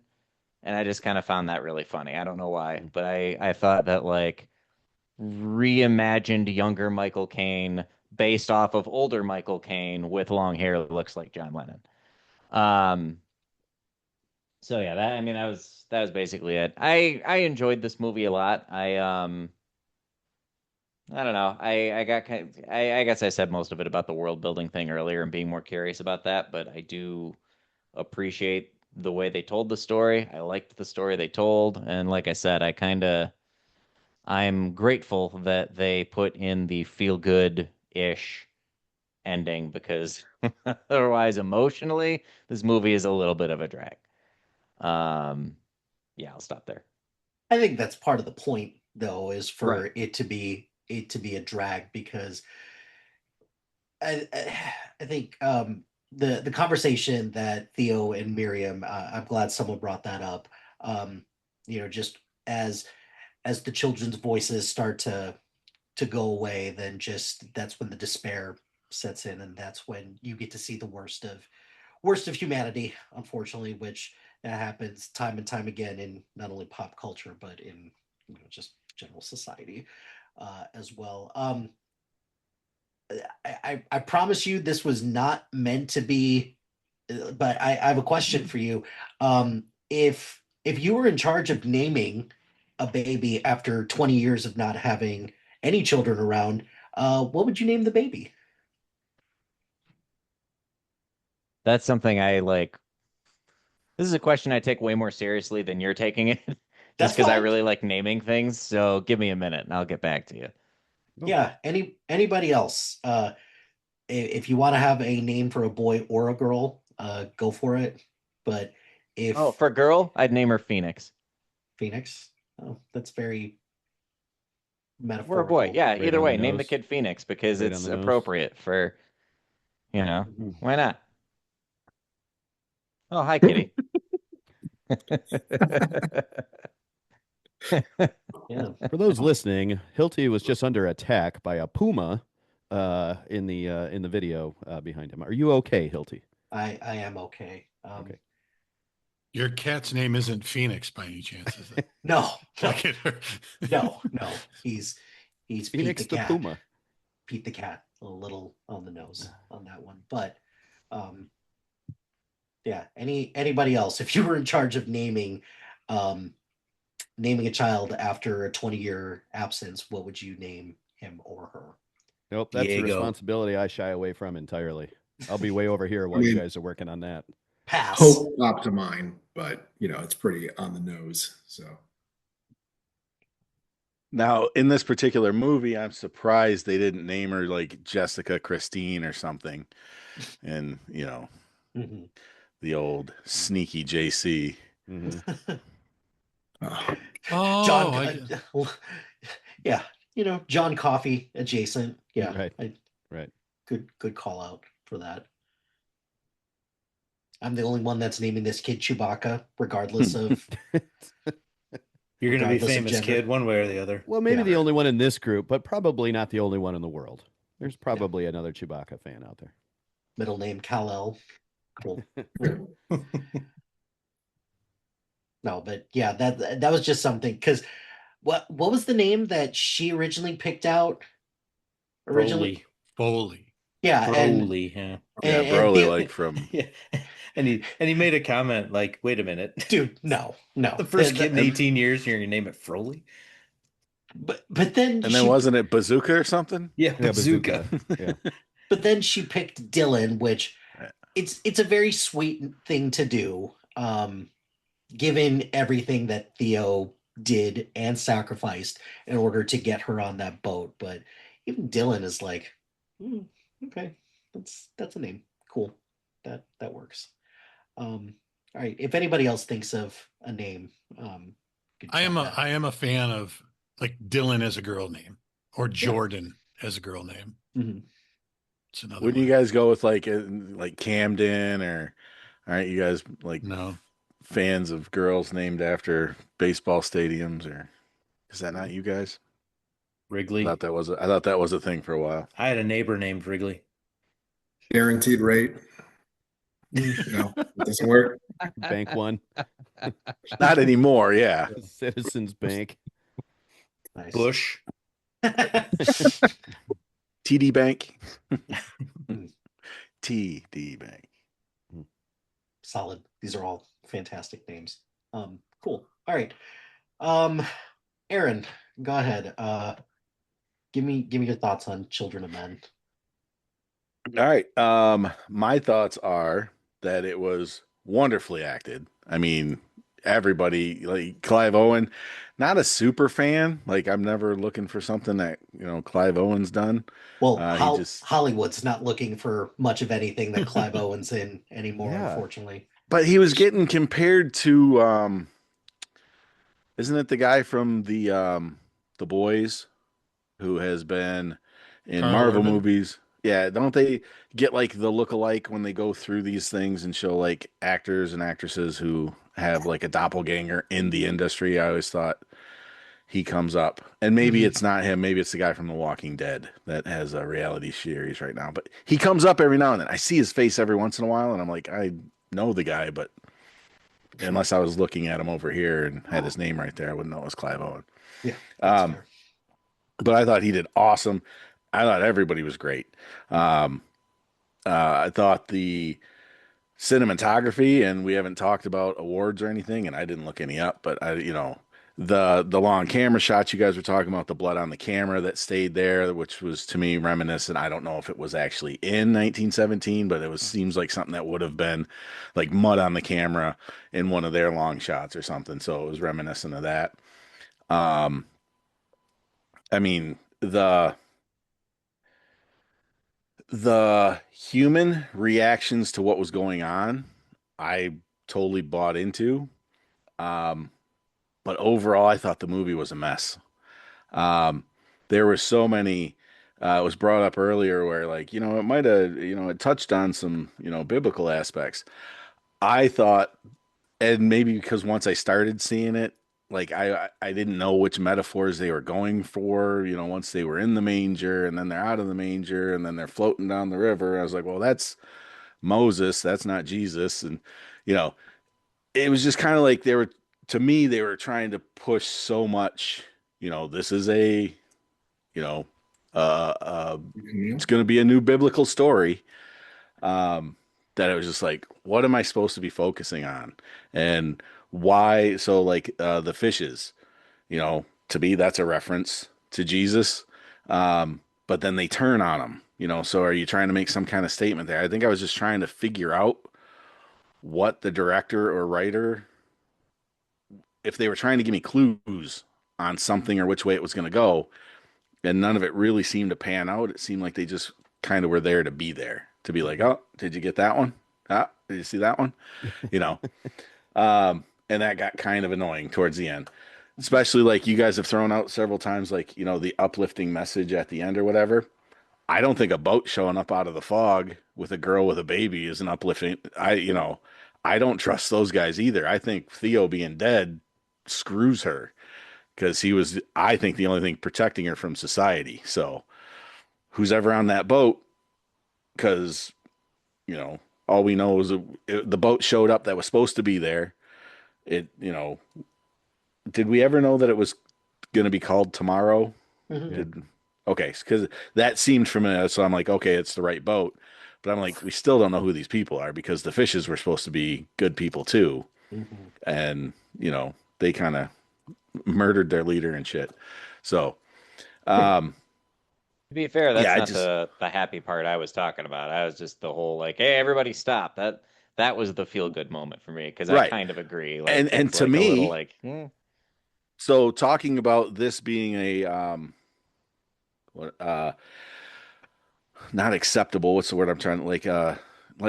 and I just kind of found that really funny. I don't know why, but I thought that like reimagined younger Michael Caine based off of older Michael Caine with long hair looks like John Lennon. Um, so yeah, that was basically it. I enjoyed this movie a lot. I don't know. I got I guess I said most of it about the world building thing earlier and being more curious about that, but I do appreciate the way they told the story. I liked the story they told, and like I said, I'm grateful that they put in the feel good-ish ending because otherwise emotionally this movie is a little bit of a drag. Um yeah, I'll stop there. I think that's part of the point, though, is Right. for it to be a drag because I think the conversation that Theo and Miriam, I'm glad someone brought that up. Um, just as the children's voices start to go away, then just that's when the despair sets in, and that's when you get to see the worst of humanity, unfortunately, which that happens time and time again in not only pop culture but in just general society as well. I promise you this was not meant to be, but I have a question for you. If you were in charge of naming a baby after 20 years of not having any children around, what would you name the baby? That's something I like. This is a question I take way more seriously than you're taking it, just That's because I fine. really like naming things. So give me a minute and I'll get back to you. Oh, Yeah. Anybody else? If you want to have a name for a boy or a girl, go for it. But Oh, if for girl, I'd name her Phoenix. Phoenix, oh, that's very For a boy, metaphorical. yeah, right either on the way, name the nose. kid Phoenix because Right on it's the nose. appropriate for, you know, Mhm. why not? Oh, hi, Kitty. Yeah. For those listening, Hilty was just under attack by a puma in the video behind him. Are you okay, Hilty? I am okay. Okay. Your cat's name isn't Phoenix by any chance, is it? No, no, Like it. no. He's Pete the Phoenix the cat. puma. Pete the cat, a little on the nose on that one. But um, yeah, anybody else, if you were in charge of um, naming a child after a 20-year absence, what would you name him or her? Nope, that's a Diego. responsibility I shy away from entirely. I'll be way over here I while you mean, guys are working on that. Pass. hope popped to mine, but it's pretty on the nose. So Now, in this particular movie, I'm surprised they didn't name her like Jessica Christine or something. And, Mhm. the old sneaky JC. Hmm. uh, John, Oh, I yeah, John Coffey adjacent. Yeah, Right, right. good call out for that. I'm the only one that's naming this kid Chewbacca, regardless of You're going to be famous, gender. kid, one way or the other. Well, maybe Yeah. the only one in this group, but probably not the only one in the world. There's probably another Chewbacca fan out there. Middle name Kal-El. Cool. No, but yeah, that was just something because what was the name that she originally picked out? Originally, Foley. yeah, Broly, yeah. Yeah, and Broly, like from Yeah. And he made a comment like, wait a minute. dude, no, The first The- kid in 18 years, you're gonna name it Froly? but then And then wasn't it Bazooka or something? Yeah, bazooka. Yeah. but then she picked Dylan, which Right. it's a very sweet thing to do, given everything that Theo did and sacrificed in order to get her on that boat. But even Dylan is like, "Hmm, okay, that's a name. Cool, that works." All right. If anybody else thinks of a name, could I am shout a that I am a fan of like Dylan as a girl name or Yeah. Jordan as a girl name. Mhm. It's another Wouldn't you one. guys go with like Camden, or aren't you guys like No. fans of girls named after baseball stadiums, or is that not you guys? I Wrigley. thought that was a thing for a while. I had a neighbor named Wrigley. Guaranteed rate. No, it doesn't work. Bank One, Not anymore, yeah. Citizens Bank. Nice. Bush. TD Bank. TD Bank. Solid. These are all fantastic names. Cool. All right. Aaron, go ahead. Give me your thoughts on Children of Men. All right. My thoughts are that it was wonderfully acted. I mean, everybody, like Clive Owen, not a super fan. Like, I'm never looking for something that, Clive Owen's done. Well, He just, Hollywood's not looking for much of anything that Clive Owen's in anymore, Yeah. unfortunately. but he was getting compared to, isn't it the guy from the Boys who has been in Carl Marvel Urban? movies? Yeah, don't they get like the look-alike when they go through these things and show like actors and actresses who have like a doppelganger in the industry? I always thought he comes up, and maybe it's not him, maybe it's the guy from The Walking Dead that has a reality series right now, but he comes up every now and then. I see his face every once in a while, and I'm like, I know the guy, but unless I was looking at him over here and had his name right there, I wouldn't know it was Clive Owen. Yeah. That's Um, fair. but I thought he did awesome. I thought everybody was great. Um, I thought the cinematography, and we haven't talked about awards or anything, and I didn't look any up, but the long camera shots you guys were talking about, the blood on the camera that stayed there, which was to me reminiscent. I don't know if it was actually in 1917, but seems like something that would have been like mud on the camera in one of their long shots or something. So it was reminiscent of that. Um, I mean, the human reactions to what was going on, I totally bought into. Um, but overall, I thought the movie was a mess. Um, there were so many. It was brought up earlier where, like, it might have, it touched on some, biblical aspects. I thought, and maybe because once I started seeing it, like I didn't know which metaphors they were going for, once they were in the manger and then they're out of the manger and then they're floating down the river. I was like, well, that's Moses, that's not Jesus. And, you know, it was just kind of like to me, they were trying to push so much, this is you know, it's going to be a new biblical story. That it was just like, what am I supposed to be focusing on? And why? So like, the fishes, to me, that's a reference to Jesus. But then they turn on him, so are you trying to make some kind of statement there? I think I was just trying to figure out what the director or writer, if they were trying to give me clues on something or which way it was going to go, and none of it really seemed to pan out. It seemed like they just kind of were there to be there, to be like, oh, did you get that one? Ah, did you see that one? You know, and that got kind of annoying towards the end, especially like you guys have thrown out several times, like, the uplifting message at the end or whatever. I don't think a boat showing up out of the fog with a girl with a baby is an uplifting. I don't trust those guys either. I think Theo being dead screws her because he was, I think, the only thing protecting her from society. So who's ever on that boat, because, all we know is the boat showed up that was supposed to be there. Did we ever know that it was going to be called Tomorrow? Mhm. Okay, because that seemed familiar. So I'm like, okay, it's the right boat. But I'm like, we still don't know who these people are because the fishes were supposed to be good people too. Mhm. And, they kind of murdered their leader and shit. So, um, To be fair, yeah, that's I not just the happy part I was talking about. I was just the whole like, hey, everybody stop. That was the feel good moment for me because I right. kind of agree. Like And it's to like a little me, like, so talking about this being a what not acceptable, what's the word I'm trying to like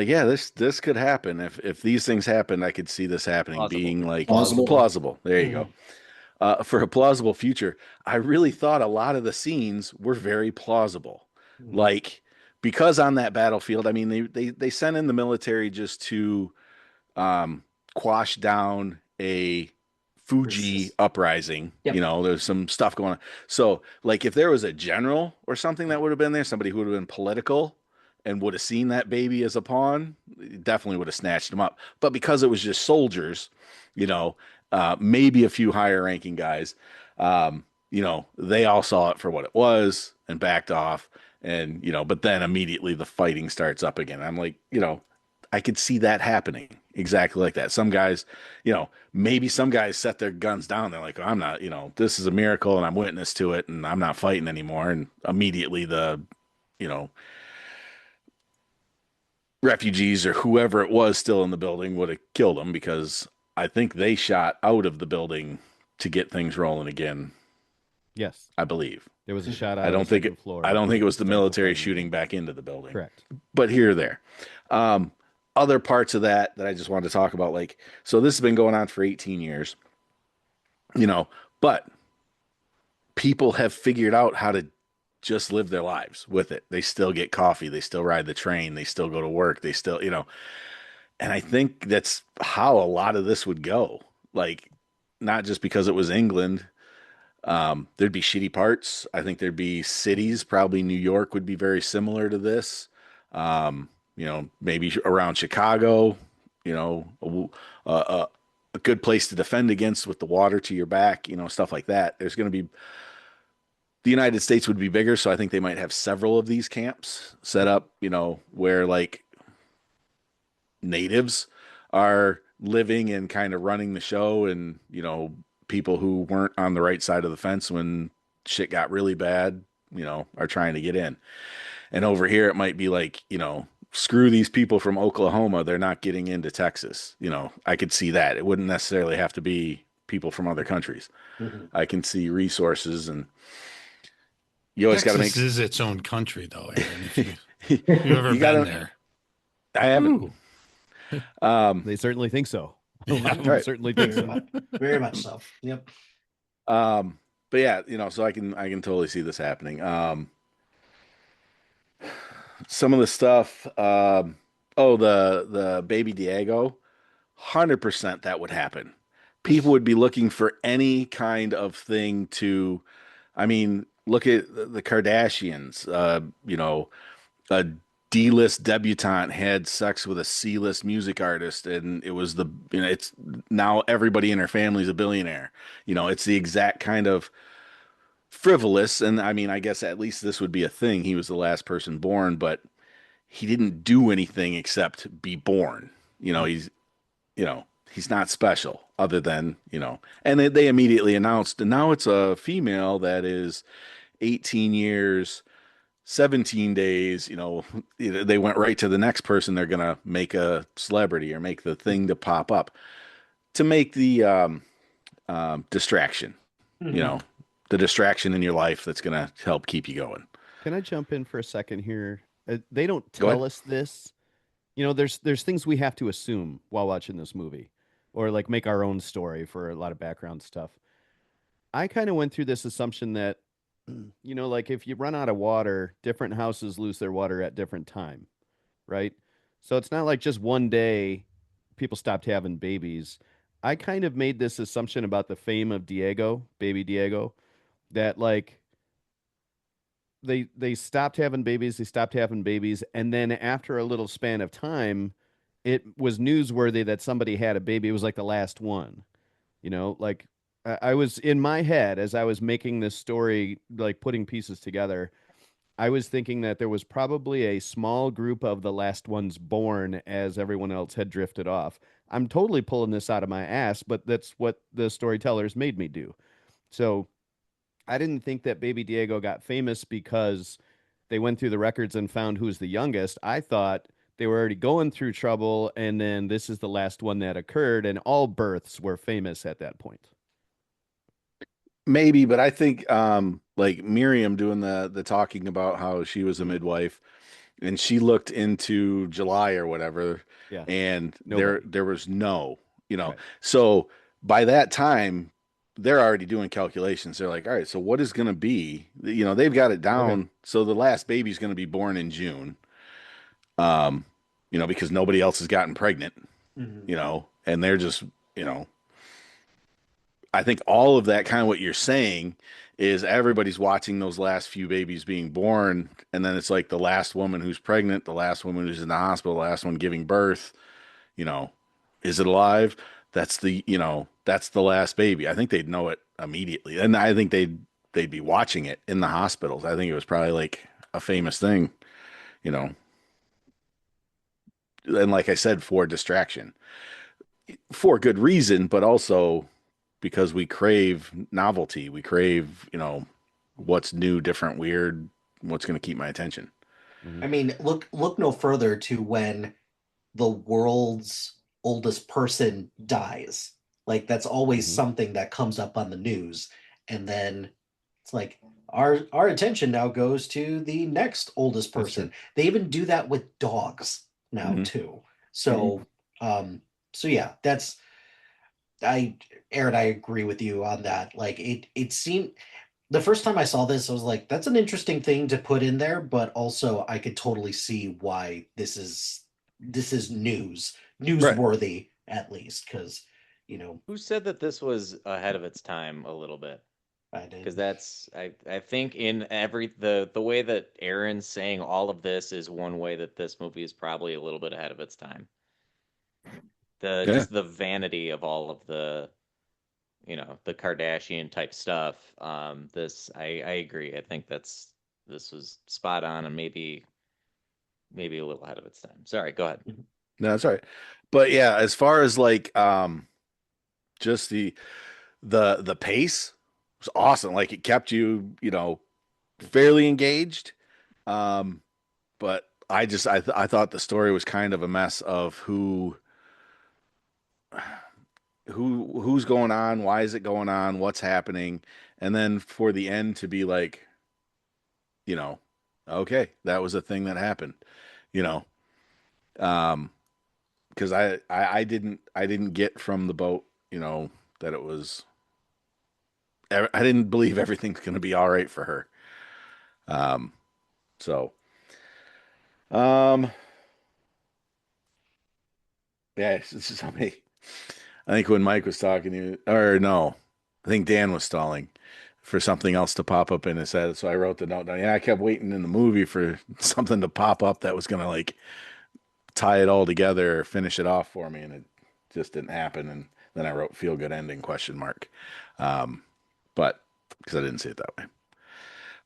yeah, this could happen. If these things happen, I could see this happening plausible. being like Plausible. plausible. There you Mhm. go. For a plausible future, I really thought a lot of the scenes were very plausible. Mhm. Like because on that battlefield, I mean they sent in the military just to quash down a Fuji Resist. uprising. Yep. You know, there's some stuff going on. So, like, if there was a general or something that would have been there, somebody who would have been political and would have seen that baby as a pawn, definitely would have snatched him up. But because it was just soldiers, you know, maybe a few higher ranking guys, you know, they all saw it for what it was and backed off. And, you know, but then immediately the fighting starts up again. I'm like, you know, I could see that happening exactly like that. Some guys, you know, maybe some guys set their guns down. They're like, I'm not, you know, this is a miracle and I'm witness to it and I'm not fighting anymore. And immediately the, you know, refugees or whoever it was still in the building would have killed them because I think they shot out of the building to get things rolling again. Yes, I believe. there was a shot I out don't of the think second it, floor. I don't think it was the Start military fighting shooting again. back into the building. Correct. But here or there. Um, Other parts of that I just wanted to talk about, like, so this has been going on for 18 years, you know, but people have figured out how to just live their lives with it. They still get coffee, they still ride the train, they still go to work, they still, you know, and I think that's how a lot of this would go. Like, not just because it was England. There'd be shitty parts. I think there'd be cities, probably New York would be very similar to this. You know, maybe around Chicago, you know, a good place to defend against with the water to your back, you know, stuff like that. There's going to be, the United States would be bigger, so I think they might have several of these camps set up, you know, where like natives are living and kind of running the show and, you know, people who weren't on the right side of the fence when shit got really bad, you know, are trying to get in. And over here, it might be like, you know, screw these people from Oklahoma. They're not getting into Texas. You know, I could see that. It wouldn't necessarily have to be people from other countries. Mhm. I can see resources and you always got to Texas make, is its own country, though, Aaron. If you've ever you been gotta, there, I haven't. Ooh. They certainly think so. A lot of them Right. certainly think Very so. much, very much so. Yep. But yeah, you know, so I can totally see this happening. Some of the stuff, oh, the baby Diego, 100% that would happen. People would be looking for any kind of thing to, I mean, look at the Kardashians. You know, a D-list debutante had sex with a C-list music artist, and it was the, you know, it's now everybody in her family's a billionaire. You know, it's the exact kind of frivolous, and I mean, I guess at least this would be a thing. He was the last person born, but he didn't do anything except be born. You know, you know, he's not special other than, you know, and they immediately announced, and now it's a female that is 18 years, 17 days, you know, they went right to the next person they're going to make a celebrity or make the thing to pop up to make the distraction, you know, the distraction in your life that's going to help keep you going. Can I jump in for a second here? They don't Go tell ahead. us this. You know, there's things we have to assume while watching this movie, or like make our own story for a lot of background stuff. I kind of went through this assumption that, you know, like if you run out of water, different houses lose their water at different time, right? So it's not like just one day people stopped having babies. I kind of made this assumption about the fame of Diego, baby Diego, that like they stopped having babies, and then after a little span of time, it was newsworthy that somebody had a baby. It was like the last one, you know, like I was in my head as I was making this story, like putting pieces together. I was thinking that there was probably a small group of the last ones born as everyone else had drifted off. I'm totally pulling this out of my ass, but that's what the storytellers made me do. So I didn't think that Baby Diego got famous because they went through the records and found who's the youngest. I thought they were already going through trouble, and then this is the last one that occurred, and all births were famous at that point. Maybe, but I think like Miriam doing the talking about how she was a midwife and she looked into July or whatever, Yeah. and Nobody. there was no, Right. So by that time they're already doing calculations. They're like, all right, so what is going to be, they've got it down. Okay. So the last baby's going to be born in June, um, because nobody else has gotten pregnant, and they're just, I think all of that, kind of what you're saying, is everybody's watching those last few babies being born, and then it's like the last woman who's pregnant, the last woman who's in the hospital, the last one giving birth, you know, is it alive? That's the last baby. I think they'd know it immediately. And I think they'd be watching it in the hospitals. I think it was probably like a famous thing, you know. And like I said, for distraction. For good reason, but also because we crave novelty. We crave, what's new, different, weird, what's going to keep my attention. Mhm. I mean, look no further to when the world's oldest person dies. Like that's always Mhm. something that comes up on the news, and then it's like our attention now goes to the next oldest That's true. person. They even do that with dogs now Mhm. too. So so yeah, that's I Aaron, I agree with you on that. Like it seemed the first time I saw this, I was like, that's an interesting thing to put in there, but also I could totally see why this is Right. newsworthy at least, because Who said that this was ahead of its time a little bit? I Because did. I think in the way that Aaron's saying all of this is one way that this movie is probably a little bit ahead of its time. The Yeah. just the vanity of all of the Kardashian type stuff. I agree. I think this was spot on and maybe a little ahead of its time. Sorry, go ahead. No, that's all right. But yeah, as far as like just the pace was awesome. Like it kept you, fairly engaged. Um but I thought the story was kind of a mess of who's going on, why is it going on, what's happening, and then for the end to be like, you know, okay, that was a thing that happened, you know. Um because I didn't get from the boat, that it was I didn't believe everything's going to be all right for her. Um, so, um, yeah, it's just somebody. I think when Mike was talking to you, or no, I think Dan was stalling for something else to pop up in his head. So I wrote the note down. Yeah, I kept waiting in the movie for something to pop up that was going to like tie it all together or finish it off for me, and it just didn't happen. And then I wrote "feel good ending?" question mark. But because I didn't see it that way.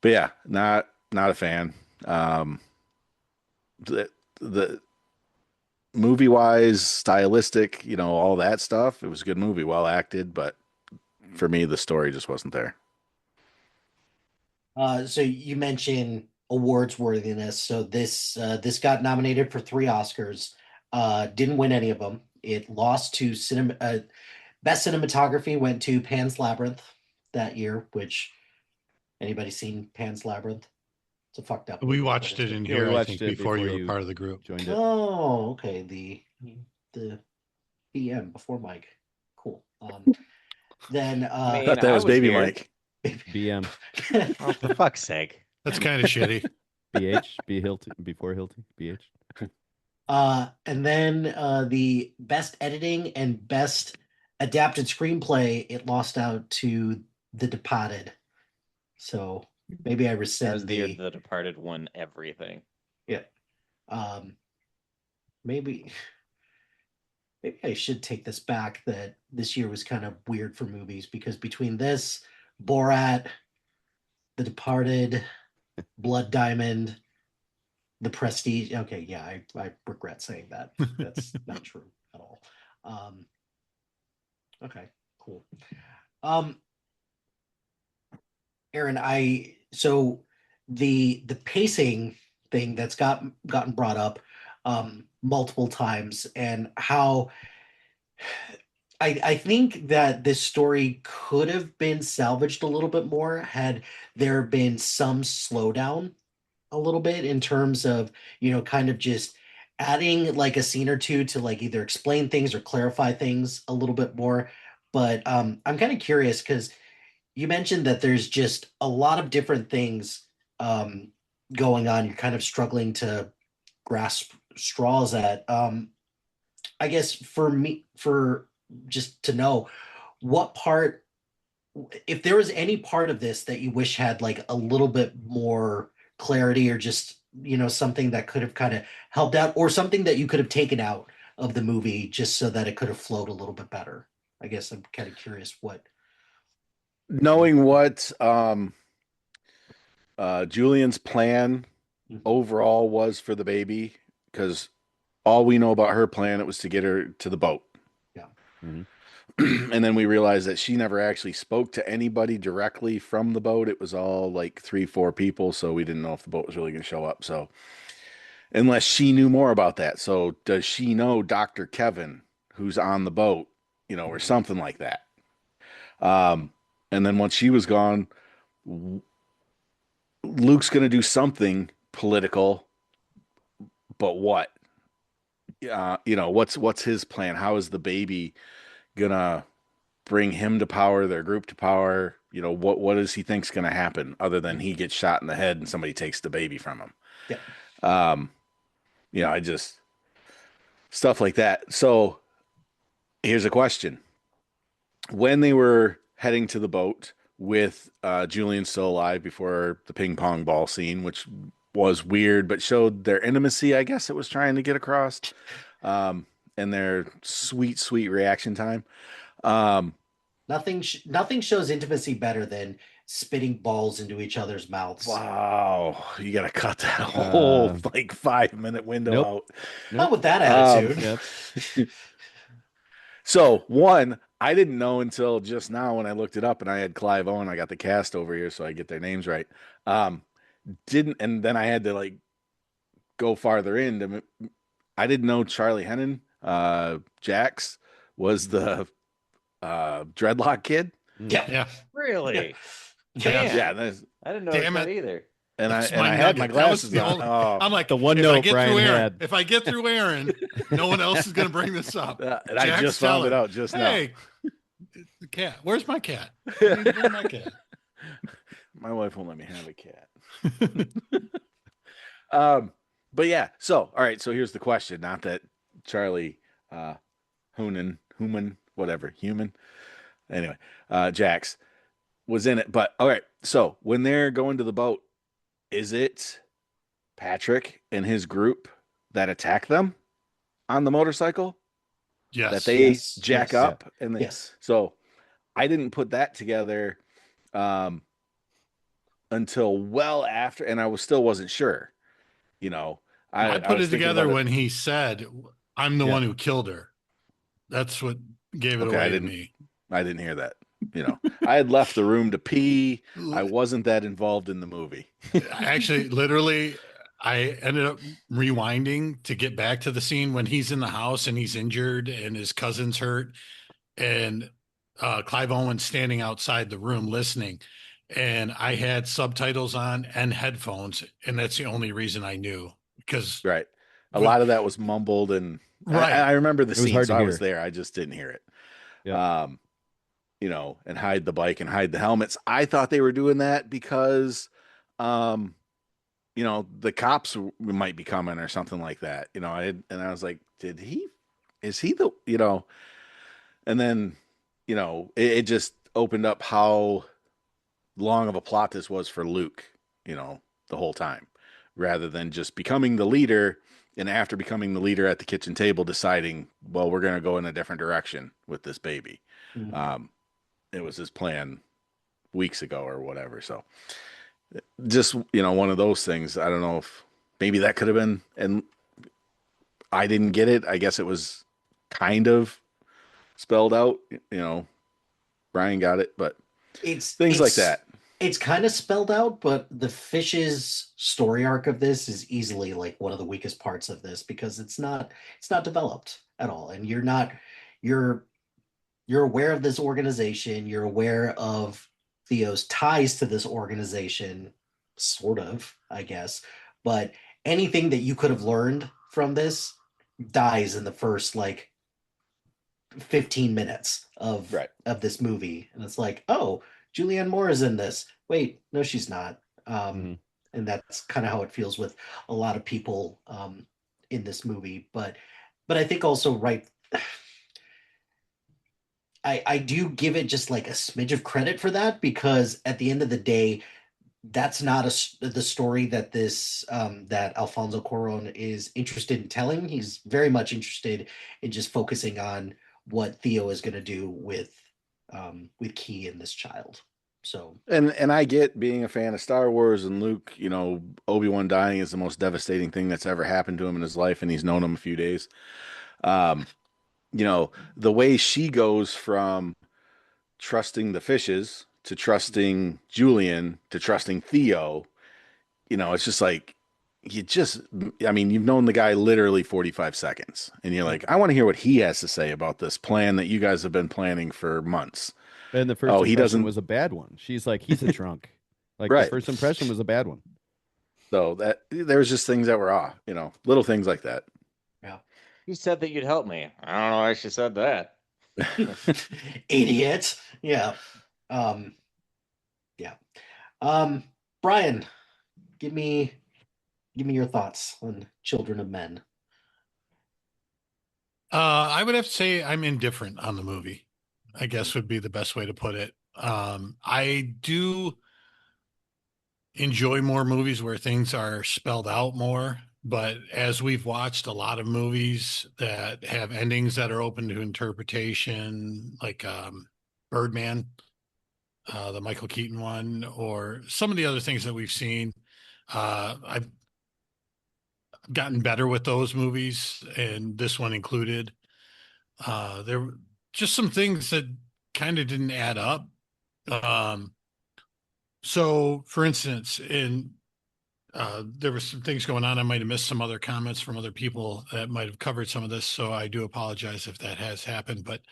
But yeah, not a fan. Um, the movie wise, stylistic, all that stuff. It was a good movie, well acted, but for me, the story just wasn't there. So you mentioned awards worthiness. So this got nominated for 3 Oscars. Didn't win any of them. It lost to cinema. Best cinematography went to Pan's Labyrinth that year. Which anybody seen Pan's Labyrinth? It's a fucked up We movie, but watched it's it good. in Yeah, we here, I watched think, it before before you were you part of the group. joined it. Oh, okay. The PM before Mike. Cool. Then I I mean, thought that I was was Baby here. Mike. BM, Oh, for fuck's sake. That's kind of shitty. BH, B Hilty, before Hilty, BH. And then the best editing and best adapted screenplay, it lost out to The Departed. So maybe I That was rescind the year the The Departed won everything. yeah. Um, maybe maybe I should take this back that this year was kind of weird for movies because between this, Borat, The Departed, Blood Diamond, The Prestige. Okay, yeah, I regret saying that. That's not true at all. Um, okay, cool. Um, Aaron, so the pacing thing that's gotten brought up multiple times, and how I think that this story could have been salvaged a little bit more had there been some slowdown a little bit in terms of, kind of just adding like a scene or two to like either explain things or clarify things a little bit more. But I'm kind of curious because you mentioned that there's just a lot of different things going on. You're kind of struggling to grasp straws at. I guess for me, for just to know what part, if there was any part of this that you wish had like a little bit more clarity, or just, something that could have kind of helped out, or something that you could have taken out of the movie just so that it could have flowed a little bit better. I guess I'm kind of curious what. Knowing what Julian's plan Mhm. overall was for the baby, because all we know about her plan, it was to get her to the boat. Yeah. Mhm. And then we realized that she never actually spoke to anybody directly from the boat. It was all like 3, 4 people. So we didn't know if the boat was really going to show up. So unless she knew more about that. So does she know Dr. Kevin, who's on the boat, or something like that? And then once she was gone, Luke's going to do something political, but what? What's his plan? How is the baby gonna bring him to power, their group to power? What does he think's gonna happen other than he gets shot in the head and somebody takes the baby from him? Yeah. I just stuff like that. So here's a question. When they were heading to the boat with Julian still alive before the ping pong ball scene, which was weird, but showed their intimacy, I guess it was trying to get across, and their sweet, sweet reaction time. Nothing shows intimacy better than spitting balls into each other's mouths. Wow, you got to cut that whole like 5-minute window Nope. out. Not with that attitude. Yep. So one, I didn't know until just now when I looked it up, and I had Clive Owen. I got the cast over here, so I get their names right. And then I had to like go farther in. I didn't know Charlie Hennon, Jax, was the dreadlock kid. Yeah. Yeah. Really? Yeah. Damn. Yeah, I didn't know Damn that it. either. and That's I had my nugget. That was glasses the on. only- Oh, I'm like, The one if I note get Brian through Aaron, had. if I get through Aaron, no one else is going to bring this up. and I Jax, just tell found it him, out just hey, the cat. Where's my cat? I need to bring my cat. now. My wife won't let me have a cat. But yeah. So all right. So here's the question. Not that Charlie, Human, whatever, human. Anyway, Jax was in it. But all right. So when they're going to the boat, is it Patrick and his group that attack them on the motorcycle? Yes. That they Yes, jack yes. up and Yes. so I didn't put that together until well after, and I still wasn't sure. I put was it thinking together about when he said, I'm the Yeah. one who killed her. That's what gave it Okay, away to me. I didn't hear that. I had left the room to pee. I wasn't that involved in the movie. Actually, literally, I ended up rewinding to get back to the scene when he's in the house and he's injured and his cousin's hurt, and Clive Owen's standing outside the room listening. And I had subtitles on and headphones, and that's the only reason I knew, because Right. A lot of that was mumbled, and Right. I remember the was scene, hard so to I was hear. there. I just didn't hear it. Yep. And hide the bike and hide the helmets. I thought they were doing that because, the cops might be coming or something like that. And I was like, is he the, and then, it just opened up how long of a plot this was for Luke, the whole time, rather than just becoming the leader. And after becoming the leader at the kitchen table, deciding, well, we're going to go in a different direction with this baby. Mhm. It was his plan weeks ago or whatever. So just, one of those things. I don't know if maybe that could have been, and I didn't get it. I guess it was kind of spelled out, Brian got it, but It's things like that. It's kind of spelled out, but the fish's story arc of this is easily like one of the weakest parts of this because it's not developed at all. And you're you're aware of this organization, you're aware of Theo's ties to this organization, sort of, I guess. But anything that you could have learned from this dies in the first like 15 minutes Right. of this movie. And it's like, oh, Julianne Moore is in this. Wait, no, she's not. Mhm. And that's kind of how it feels with a lot of people in this movie. But I think also right I do give it just like a smidge of credit for that because at the end of the day, that's not the story that this that Alfonso Cuarón is interested in telling. He's very much interested in just focusing on what Theo is going to do with Key and this child. So And I get being a fan of Star Wars and Luke, you know, Obi-Wan dying is the most devastating thing that's ever happened to him in his life, and he's known him a few days. Um, you know, the way she goes from trusting the fishes to trusting Julian to trusting Theo, you know, it's just like you just I mean, you've known the guy literally 45 seconds and you're like, I want to hear what he has to say about this plan that you guys have been planning for months. And the first Oh, he impression doesn't was a bad one. She's like, he's a drunk. Like the right. first impression was a bad one. So that there was just things that were off, you know, little things like that. yeah. You said that you'd help me. I don't know why she said that. Idiot. Yeah. Um yeah. Brian, give me your thoughts on Children of Men. I would have to say I'm indifferent on the movie, I guess would be the best way to put it. I do enjoy more movies where things are spelled out more, but as we've watched a lot of movies that have endings that are open to interpretation, like Birdman, the Michael Keaton one, or some of the other things that we've seen, I've gotten better with those movies, and this one included. There were just some things that kind of didn't add up. Um, so, for instance, there were some things going on. I might have missed some other comments from other people that might have covered some of this. So I do apologize if that has happened. But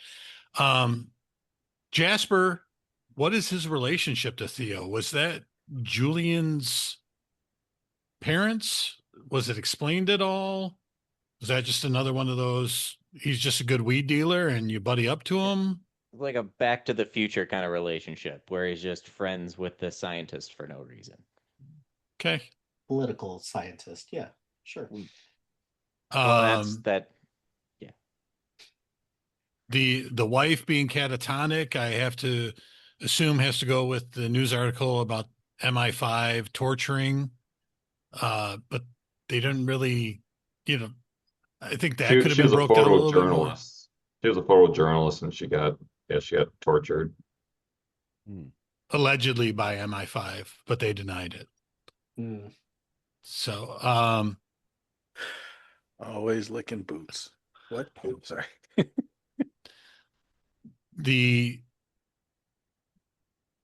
um, Jasper, what is his relationship to Theo? Was that Julian's parents? Was it explained at all? Was that just another one of those? He's just a good weed dealer and you buddy up to him? Like a Back to the Future kind of relationship where he's just friends with the scientist for no reason. Okay. Political scientist. Yeah, sure. Well, that's that. Yeah. The wife being catatonic, I have to assume has to go with the news article about MI5 torturing. But they didn't really, you know, I think that could have She been was a broke down a little bit more. photojournalist. She was a photojournalist, and she got tortured. Allegedly by MI5, but they denied it. Mm. So, Always licking boots. What? Oh, sorry.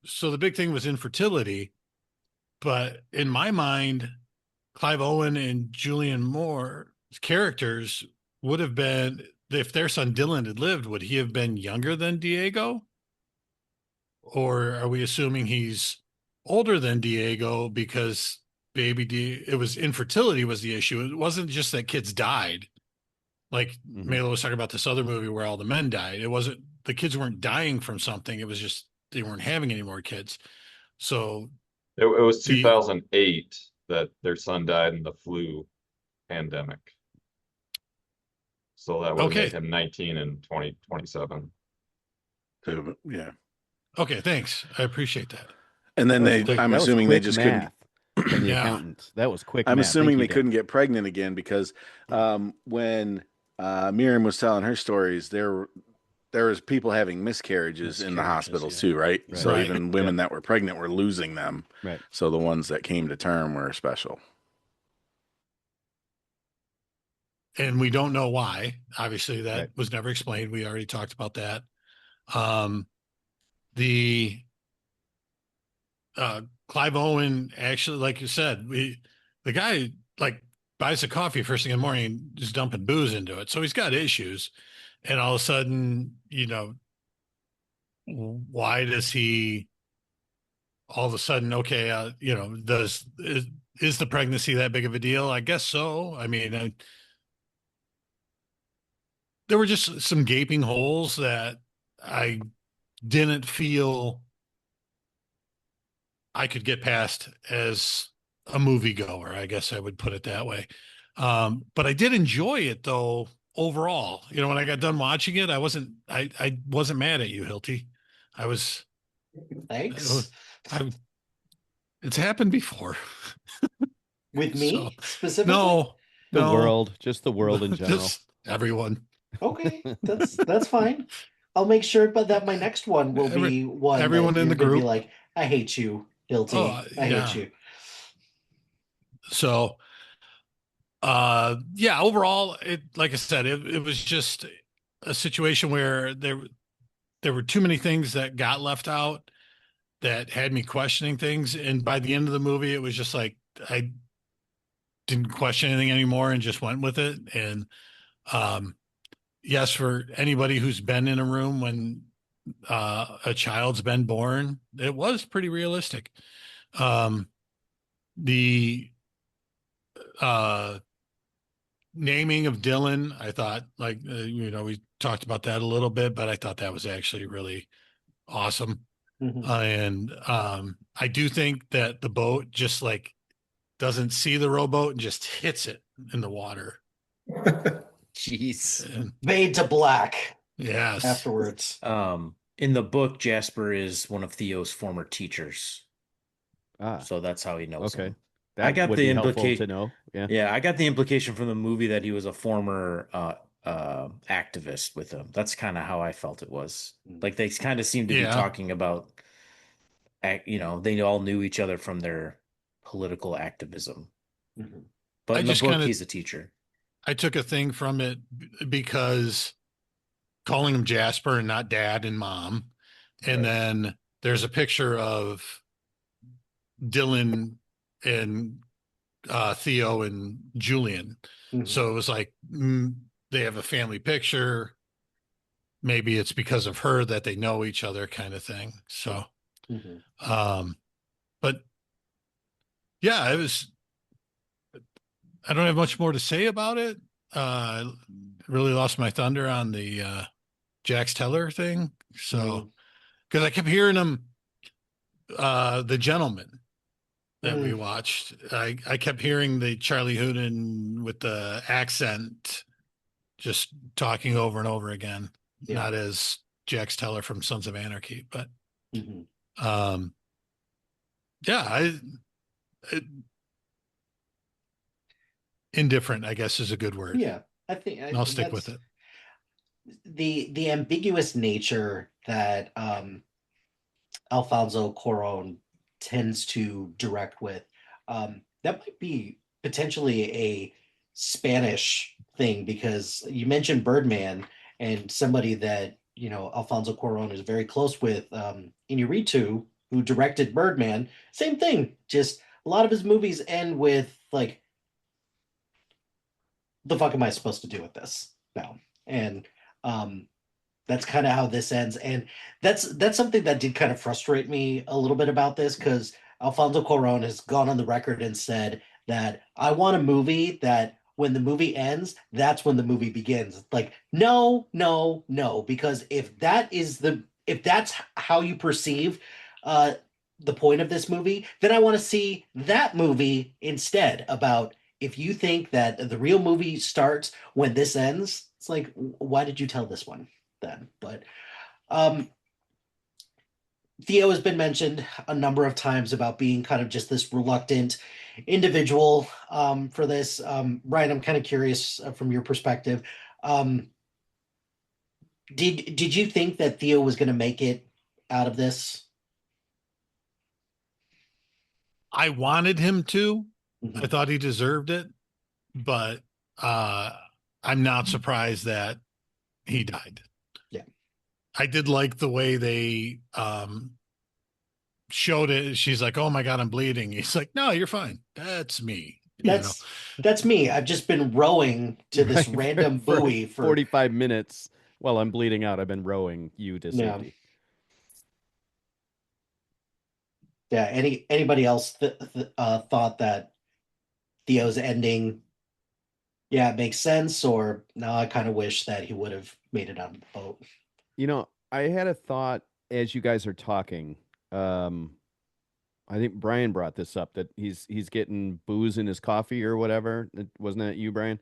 So the big thing was infertility, but in my mind, Clive Owen and Julianne Moore's characters would have been, if their son Dylan had lived, would he have been younger than Diego? Or are we assuming he's older than Diego because it was infertility was the issue. It wasn't just that kids died. Like Melo was talking about this other movie where all the men died. It wasn't, the kids weren't dying from something. It was just, they weren't having any more kids. So it was 2008 that their son died in the flu pandemic. So that would make him 19 and 27. So, yeah. Okay, thanks. I apprate that. And then I'm assuming they just couldn't. From the accountant. That was quick. I'm math. assuming they couldn't get pregnant again because when Miriam was telling her stories, there was people having miscarriages in the hospitals too, right? So even women that were pregnant were losing them. Right. So the ones that came to term were special. And we don't know why. Obviously, that was never explained. We already talked about that. Clive Owen actually, like you said, the guy like buys a coffee first thing in the morning and just dumping booze into it. So he's got issues. And all of a sudden, why does he all of a sudden, okay, is the pregnancy that big of a deal? I guess so. I mean, there were just some gaping holes that I didn't feel I could get past as a moviegoer. I guess I would put it that way. But I did enjoy it though overall. When I got done watching it, I wasn't mad at you, Hilty. I was. Thanks. It's happened before. With me So, specifically? No, The world, just the world in general. Just everyone. Okay, that's fine. I'll make sure, but that my next one will be one everyone that in you're the gonna be group. like, I hate you, Hilty. I Yeah. hate you. So, yeah, overall, like I said, it was just a situation where there were too many things that got left out that had me questioning things. And by the end of the movie, it was just like I didn't question anything anymore and just went with it. And yes, for anybody who's been in a room when a child's been born, it was pretty realistic. The naming of Dylan, I thought, like, we talked about that a little bit, but I thought that was actually really awesome. Mhm. And I do think that the boat just like doesn't see the rowboat and just hits it in the water. Jeez. And, Fade to black yes. afterwards. In the book, Jasper is one of Theo's former teachers. Ah, So that's how he knows okay. him. That I got would the be helpful to implication. know. Yeah. Yeah, I got the implication from the movie that he was a former activist with him. That's kind of how I felt it was. Like they kind of seemed to be Yeah. talking about, they all knew each other from their political activism. Mhm. But I in the just book, kinda- he's a teacher. I took a thing from it because calling him Jasper and not dad and mom. And Right. then there's a picture of Dylan and Theo and Julian. Mhm. So it was like they have a family picture. Maybe it's because of her that they know each other, kind of thing. So, Mhm. but yeah, it was. I don't have much more to say about it. Really lost my thunder on the Jax Teller thing. So, because I kept hearing him, the gentleman that we watched. I kept hearing the Charlie Hunnam with the accent, just talking over and over again, not as Jax Teller from Sons of Anarchy, but yeah, indifferent, I guess, is a good word. Yeah, I think I'll stick with it. The ambiguous nature that Alfonso Cuarón tends to direct with, that might be potentially a Spanish thing, because you mentioned Birdman, and somebody that Alfonso Cuarón is very close with, Iñárritu, who directed Birdman. Same thing, just a lot of his movies end with like, the fuck am I supposed to do with this now? And that's kind of how this ends. And that's something that did kind of frustrate me a little bit about this, because Alfonso Cuarón has gone on the record and said that I want a movie that when the movie ends, that's when the movie begins. Like, no, no, no, because if that's how you perceive the point of this movie, then I want to see that movie instead. About, if you think that the real movie starts when this ends, it's like, why did you tell this one then? But Theo has been mentioned a number of times about being kind of just this reluctant individual for this. Brian, I'm kind of curious from your perspective. Did you think that Theo was going to make it out of this? I wanted him to. Mhm. I thought he deserved it, but I'm not surprised that he died. Yeah. I did like the way they showed it. She's like, "Oh my God, I'm bleeding." He's like, "No, you're fine. That's me." You know, That's me. I've just been rowing to this Right, random for buoy for 45 minutes while I'm bleeding out. I've been rowing you to yeah. safety. Yeah. Anybody else thought that Theo's ending, yeah, it makes sense, or no, I kind of wish that he would have made it on the boat. You know, I had a thought as you guys are talking. Um, I think Brian brought this up that he's getting booze in his coffee or whatever. Wasn't that you, Brian?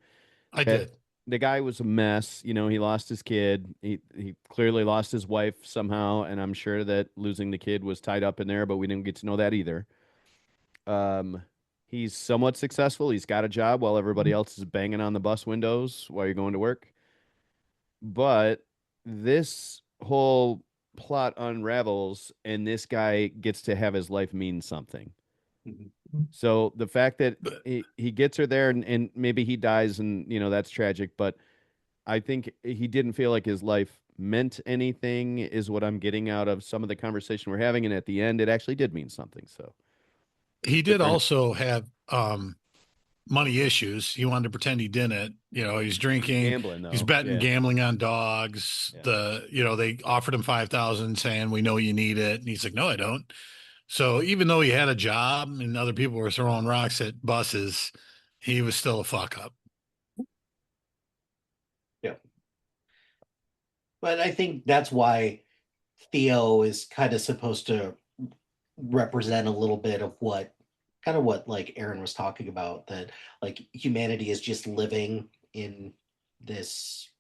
I That did. the guy was a mess. You know, he lost his kid. He clearly lost his wife somehow, and I'm sure that losing the kid was tied up in there, but we didn't get to know that either. Um, he's somewhat successful. He's got a job while everybody else is banging on the bus windows while you're going to work. But this whole plot unravels, and this guy gets to have his life mean something. Mhm. So the fact that But he gets her there, and maybe he dies, and that's tragic, but I think he didn't feel like his life meant anything, is what I'm getting out of some of the conversation we're having. And at the end, it actually did mean something. So he did different. also have money issues. He wanted to pretend he didn't. You know, he's drinking, Gambling, he's though. betting, Yeah. gambling on dogs. Yeah. They offered him 5,000 saying, "We know you need it." And he's like, "No, I don't." So even though he had a job and other people were throwing rocks at buses, he was still a fuck up. Yeah. But I think that's why Theo is kind of supposed to represent a little bit of what like Aaron was talking about, that like humanity is just living in this,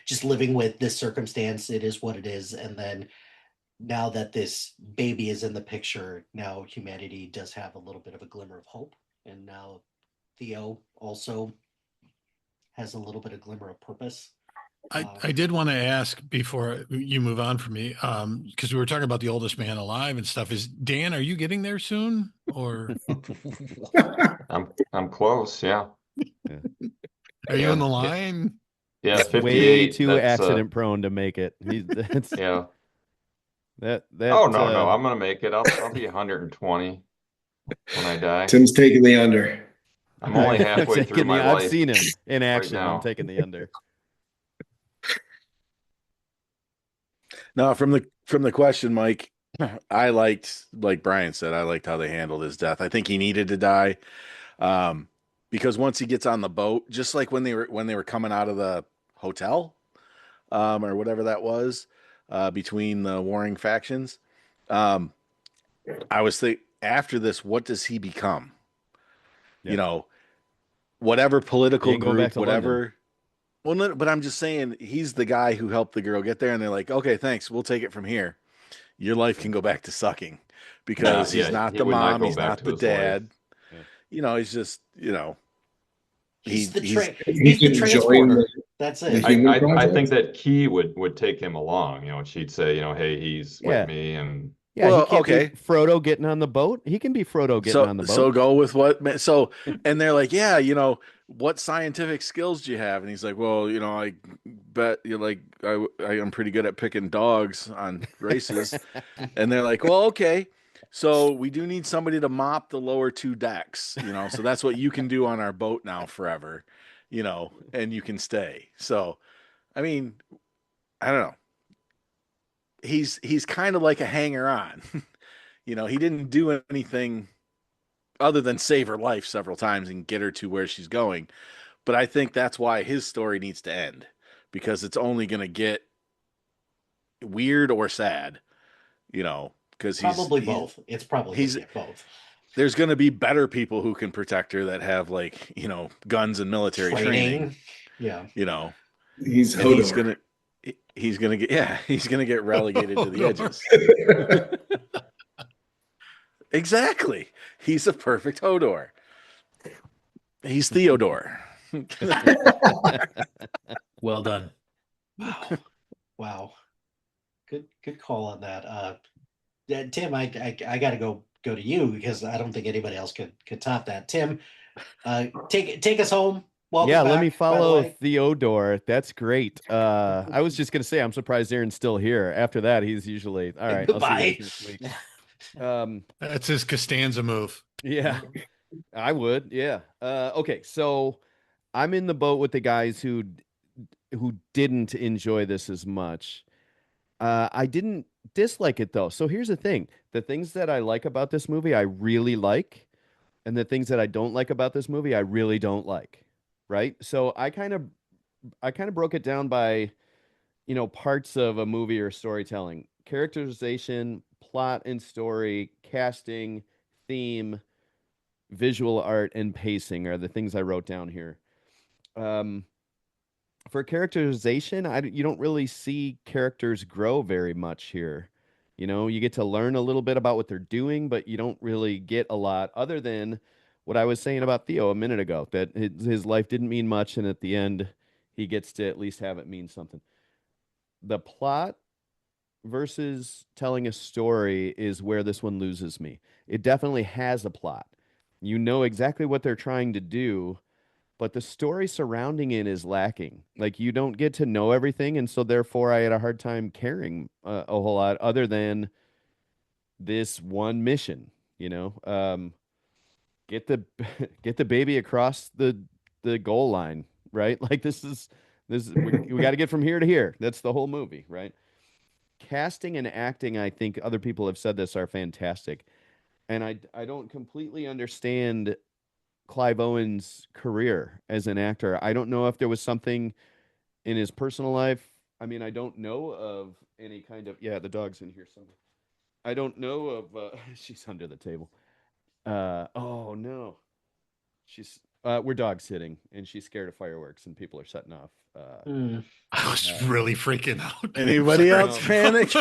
just living with this circumstance. It is what it is. And then now that this baby is in the picture, now humanity does have a little bit of a glimmer of hope. And now Theo also has a little bit of glimmer of purpose. I did want to ask before you move on from me, because we were talking about the oldest man alive and stuff. Is Dan, are you getting there soon? Or I'm close. Yeah. Yeah. are you in the line? Yeah. He's 58. way too That's accident prone to make it. That's yeah. that Oh no, I'm gonna make it. I'll be 120 when I die. Tim's taking the under. I'm only halfway through my I've life seen him in action. now. I'm taking the under. No, from the question, Mike, I liked, like Brian said, I liked how they handled his death. I think he needed to die, because once he gets on the boat, just like when they were coming out of the hotel, or whatever that was, between the warring factions, um, I was thinking, after this, what does he become? Yeah. You know, whatever He political ain't going back group, to whatever. London. Well, no, but I'm just saying he's the guy who helped the girl get there, and they're like, okay, thanks, we'll take it from here. Your life can go back to sucking, because he's not he the would not mom, go he's back not to the his life. dad. Yeah. You know, he's just, He's the he's he's the transporter. That's the it. human I project. think that Key would take him along. She'd say, hey, he's Yeah. with me, and Yeah, Well, he can't okay. be Frodo getting on the boat. He can be Frodo getting on the boat. So go with and they're like, yeah, what scientific skills do you have? And he's like, well, I bet you're like, I'm pretty good at picking dogs on races. And they're like, well, okay, so we do need somebody to mop the lower two decks, so that's what you can do on our boat now forever, and you can stay. So, I mean, I don't know. He's kind of like a hanger on. He didn't do anything other than save her life several times and get her to where she's going. But I think that's why his story needs to end, because it's only going to get weird or sad, because Probably both. It's probably he's both. there's going to be better people who can protect her that have, like, guns and military training. Yeah. He's And Hodor. he's gonna get relegated to the edges. Exactly. He's a perfect Hodor. He's Theodore. Well done. Wow. Good call on that. Tim, I got to go to you, because I don't think anybody else could top that. Tim, take us home. Welcome Yeah, back, let me by the follow way. Theodore. That's great. I was just gonna say, I'm surprised Aaron's still here. After that, he's usually all right. I'll see you Goodbye. guys next week. That's his Costanza move. Yeah, I would. Yeah. Okay, so I'm in the boat with the guys who didn't enjoy this as much. I didn't dislike it though. So here's the thing: the things that I like about this movie, I really like, and the things that I don't like about this movie, I really don't like. Right? So I kind of broke it down by, parts of a movie or storytelling: characterization, plot and story, casting, theme, visual art, and pacing are the things I wrote down here. Um, for characterization, you don't really see characters grow very much here. You get to learn a little bit about what they're doing, but you don't really get a lot other than what I was saying about Theo a minute ago, that his life didn't mean much, and at the end, he gets to at least have it mean something. The plot versus telling a story is where this one loses me. It definitely has a plot. You know exactly what they're trying to do, but the story surrounding it is lacking. Like, you don't get to know everything, and so therefore I had a hard time caring a whole lot other than this one mission. Get the get the baby across the goal line, right? Like, we got to get from here to here. That's the whole movie, right? Casting and acting, I think other people have said this, are fantastic, and I don't completely understand Clive Owen's career as an actor. I don't know if there was something in his personal life. I mean, I don't know of any kind of, yeah, the dog's in here somewhere. I don't know of she's under the table. Oh no. We're dog sitting and she's scared of fireworks and people are setting off. I was really freaking out. Anybody Sorry. else panic?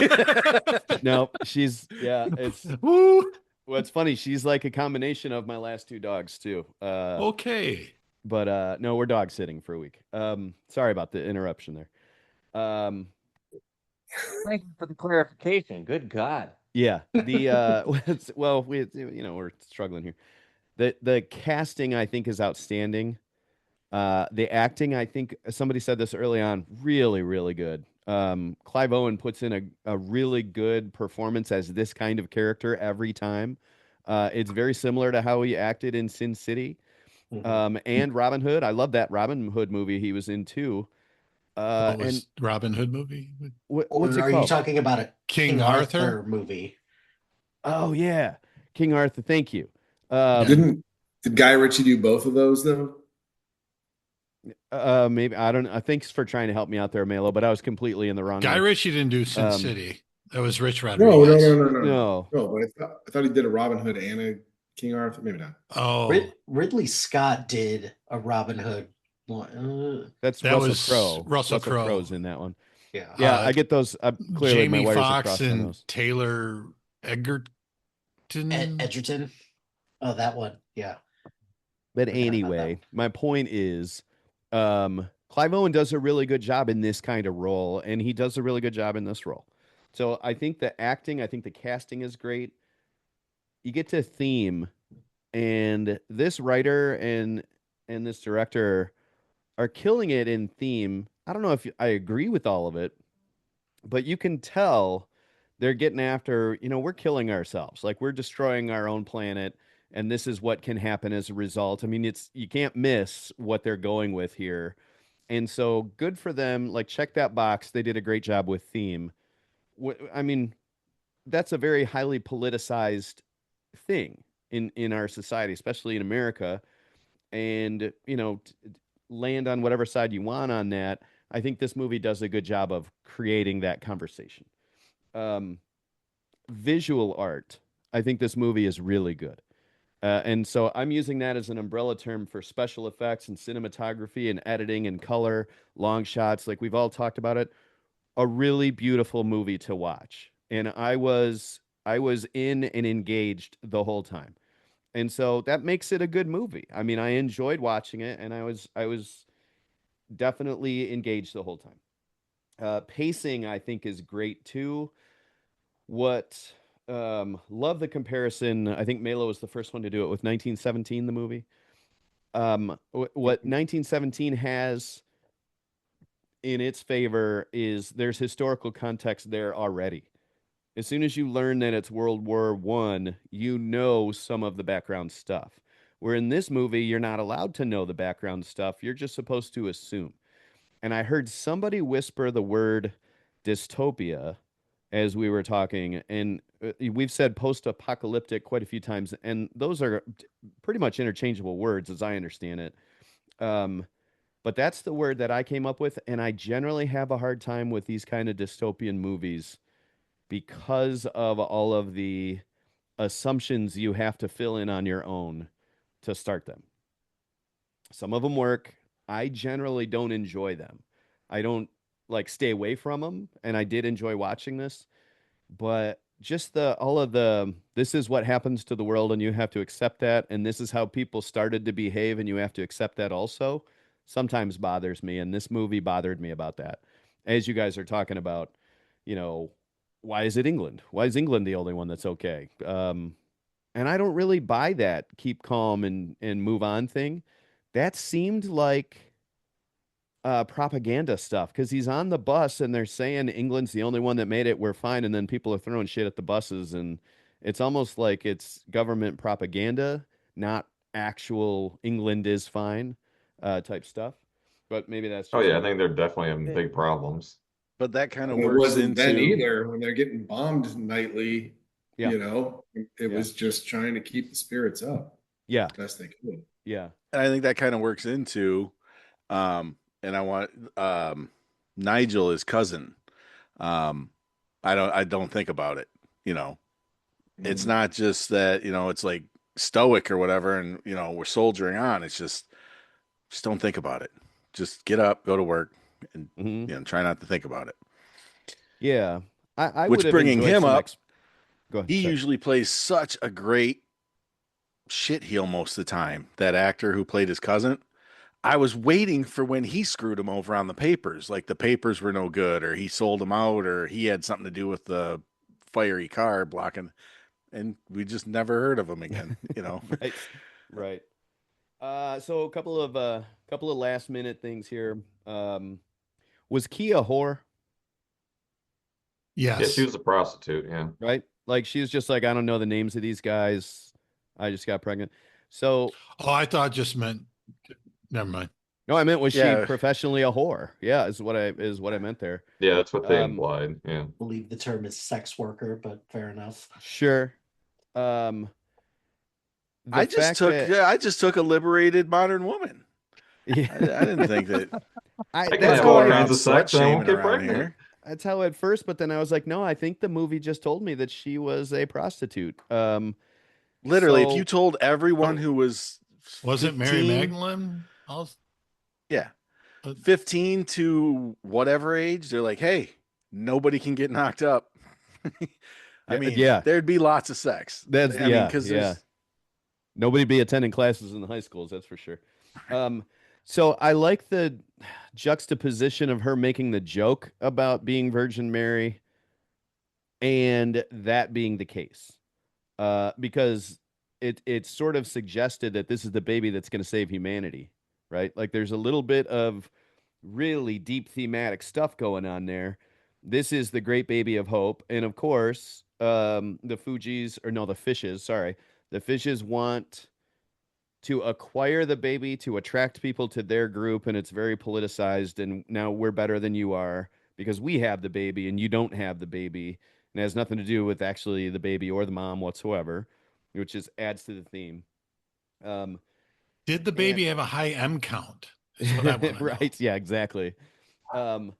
No, it's Woo! what's funny, she's like a combination of my last two dogs too. Okay. But no, we're dog sitting for a week. Sorry about the interruption there. Thank you for the clarification. Good God. Yeah, well, we're struggling here. The casting, I think, is outstanding. The acting, I think somebody said this early on, really, really good. Clive Owen puts in a really good performance as this kind of character every time. It's very similar to how he acted in Sin City. And Robin Hood. I love that Robin Hood movie he was in too. What And was Robin Hood movie? what's it Or are you called? talking about a King King Arthur? Arthur movie? Oh yeah, King Arthur. Thank you. Did Guy Ritchie do both of those though? Maybe I don't know. Thanks for trying to help me out there, Melo, but I was completely in the wrong Guy one. Ritchie didn't do Sin City. That was Rich No, Rodriguez. No. But I thought he did a Robin Hood and a King Arthur. Maybe not. Oh, Ridley Scott did a Robin Hood one. That was Russell Crowe. Russell Crowe. Crowe's in that one. Yeah. Yeah, I get those. Clearly, my Jamie wires are Foxx crossed on and those. Taylor Egerton. Edgerton. Oh, that one. Yeah. But Forgot about anyway, that. my point is, Clive Owen does a really good job in this kind of role, and he does a really good job in this role. So I think the acting, I think the casting is great. You get to theme, and this writer and this director are killing it in theme. I don't know if I agree with all of it, but you can tell they're getting after, we're killing ourselves. Like, we're destroying our own planet, and this is what can happen as a result. I mean, you can't miss what they're going with here. And so good for them. Like, check that box. They did a great job with theme. I mean, that's a very highly politicized thing in our society, especially in America. And, land on whatever side you want on that. I think this movie does a good job of creating that conversation. Visual art. I think this movie is really good. And so I'm using that as an umbrella term for special effects and cinematography and editing and color, long shots. Like, we've all talked about it. A really beautiful movie to watch. And I was in and engaged the whole time. And so that makes it a good movie. I mean, I enjoyed watching it, and I was definitely engaged the whole time. Pacing, I think, is great too. Love the comparison. I think Melo was the first one to do it with 1917, the movie. What 1917 has in its favor is there's historical context there already. As soon as you learn that it's World War One, you know some of the background stuff. Where in this movie, you're not allowed to know the background stuff. You're just supposed to assume. And I heard somebody whisper the word dystopia as we were talking, and we've said post-apocalyptic quite a few times, and those are pretty much interchangeable words as I understand it. Um, but that's the word that I came up with, and I generally have a hard time with these kind of dystopian movies because of all of the assumptions you have to fill in on your own to start them. Some of them work. I generally don't enjoy them. I don't like stay away from them, and I did enjoy watching this, but just the all of the this is what happens to the world and you have to accept that, and this is how people started to behave and you have to accept that also sometimes bothers me, and this movie bothered me about that. As you guys are talking about, you know, why is it England? Why is England the only one that's okay? And I don't really buy that keep calm and move on thing. That seemed like propaganda stuff because he's on the bus and they're saying England's the only one that made it. We're fine, and then people are throwing shit at the buses, and it's almost like it's government propaganda, not actual England is fine type stuff. But maybe that's Oh just yeah, I me. think they're definitely having big problems. But that kind of And it works wasn't then into either when they're getting bombed nightly. Yeah. It Yeah. was just trying to keep the spirits up Yeah, as best they could. yeah, and I think that kind of works into and I want Nigel, his cousin. Um I don't think about it, you know. It's not just that, you know, it's like stoic or whatever and you know, we're soldiering on. It's just don't think about it. Just get up, go to work and hmm you know, try not to think about it. yeah. I would Which have bringing enjoyed him some up, Go ahead. he Sorry. usually plays such a great shit heel most of the time. That actor who played his cousin, I was waiting for when he screwed him over on the papers, like the papers were no good, or he sold them out, or he had something to do with the fiery car blocking, and we just never heard of him again. You know, Right, right. So a couple of last minute things here. Was Kia a whore? Yeah, she Yes. was a prostitute. Yeah. Right? Like she was just like, I don't know the names of these guys. I just got pregnant. So Oh, I thought it just meant. Never mind. no, I meant was she yeah, professionally a whore? Yeah, is what I meant there. Yeah, that's what they Um, implied. Yeah. I believe the term is sex worker, but fair enough. sure. Um, the I just fact took that I just took a liberated modern woman. yeah, I didn't think that I can that's have how all going I kinds around of slut sex and I won't shaming get around pregnant. here. that's how at first, but then I was like, no, I think the movie just told me that she was a prostitute. Literally, if you So told everyone Oh, who was was it Mary 15, Magdalene? Also, yeah, uh, 15 to whatever age, they're like, hey, nobody can get knocked up. I yeah, mean, yeah, there'd be lots of sex. that's I mean, yeah, because yeah. there's Nobody be attending classes in the high schools, that's for sure. Um, so I like the juxtaposition of her making the joke about being Virgin Mary and that being the case. Because it sort of suggested that this is the baby that's going to save humanity, right? Like there's a little bit of really deep thematic stuff going on there. This is the great baby of hope, and of course, the Fugees or no, the fishes. Sorry, the fishes want to acquire the baby to attract people to their group, and it's very politicized. And now we're better than you are because we have the baby and you don't have the baby, and it has nothing to do with actually the baby or the mom whatsoever, which just adds to the theme. Um, did the and baby have a high M count? Is what I want to know. right, yeah, exactly. Um,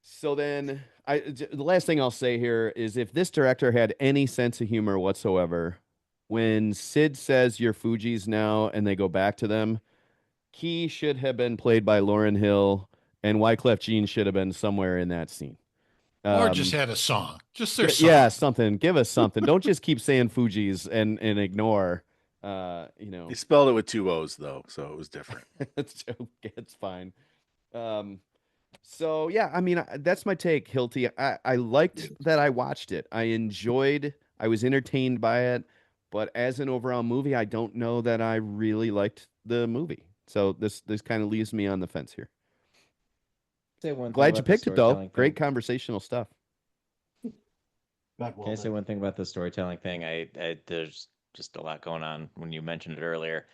so then the last thing I'll say here is if this director had any sense of humor whatsoever, when Sid says you're Fuji's now and they go back to them, Key should have been played by Lauren Hill, and Wyclef Jean should have been somewhere in that scene. Or just Um, had a song. Just their yeah, song. something. Give us something. Don't just keep saying Fuji's and ignore. they spelled it with two O's though, so it was different. it's fine. Um, so yeah, I mean that's my take, Hilty. I liked that I watched it. I enjoyed. I was entertained by it, but as an overall movie, I don't know that I really liked the movie. So this kind of leaves me on the fence here. Say one thing Glad you about the picked it though. storytelling Great thing. conversational stuff. God, Can I say one thing about the storytelling thing? There's just a lot going on when you mentioned it earlier.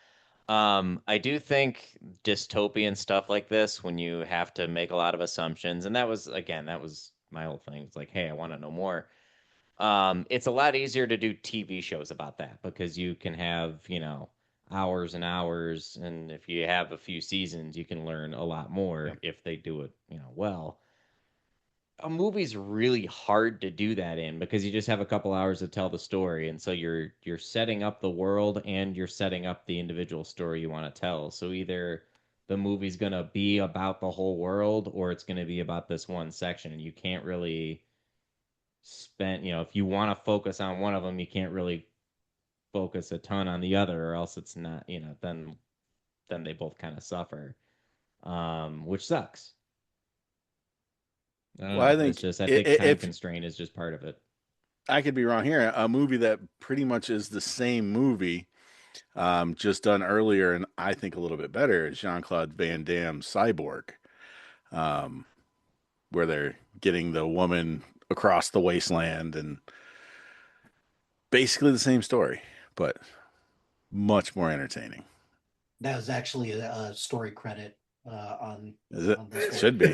I do think dystopian stuff like this, when you have to make a lot of assumptions, and that was my whole thing. It's like, hey, I want to know more. It's a lot easier to do TV shows about that because you can have, hours and hours, and if you have a few seasons, you can learn a lot more if they do it, well. A movie's really hard to do that in because you just have a couple hours to tell the story, and so you're setting up the world and you're setting up the individual story you want to tell. So either the movie's going to be about the whole world or it's going to be about this one section, and you can't really spend, if you want to focus on one of them, you can't really focus a ton on the other, or else it's not, then they both kind of suffer, which sucks. I don't Well, I know. think It's just, I think time constraint is just part of it. I could be wrong here. A movie that pretty much is the same movie, just done earlier, and I think a little bit better, is Jean-Claude Van Damme's Cyborg, um, where they're getting the woman across the wasteland, and basically the same story, but much more entertaining. That was actually a story credit on. Is it? On this It one. should be.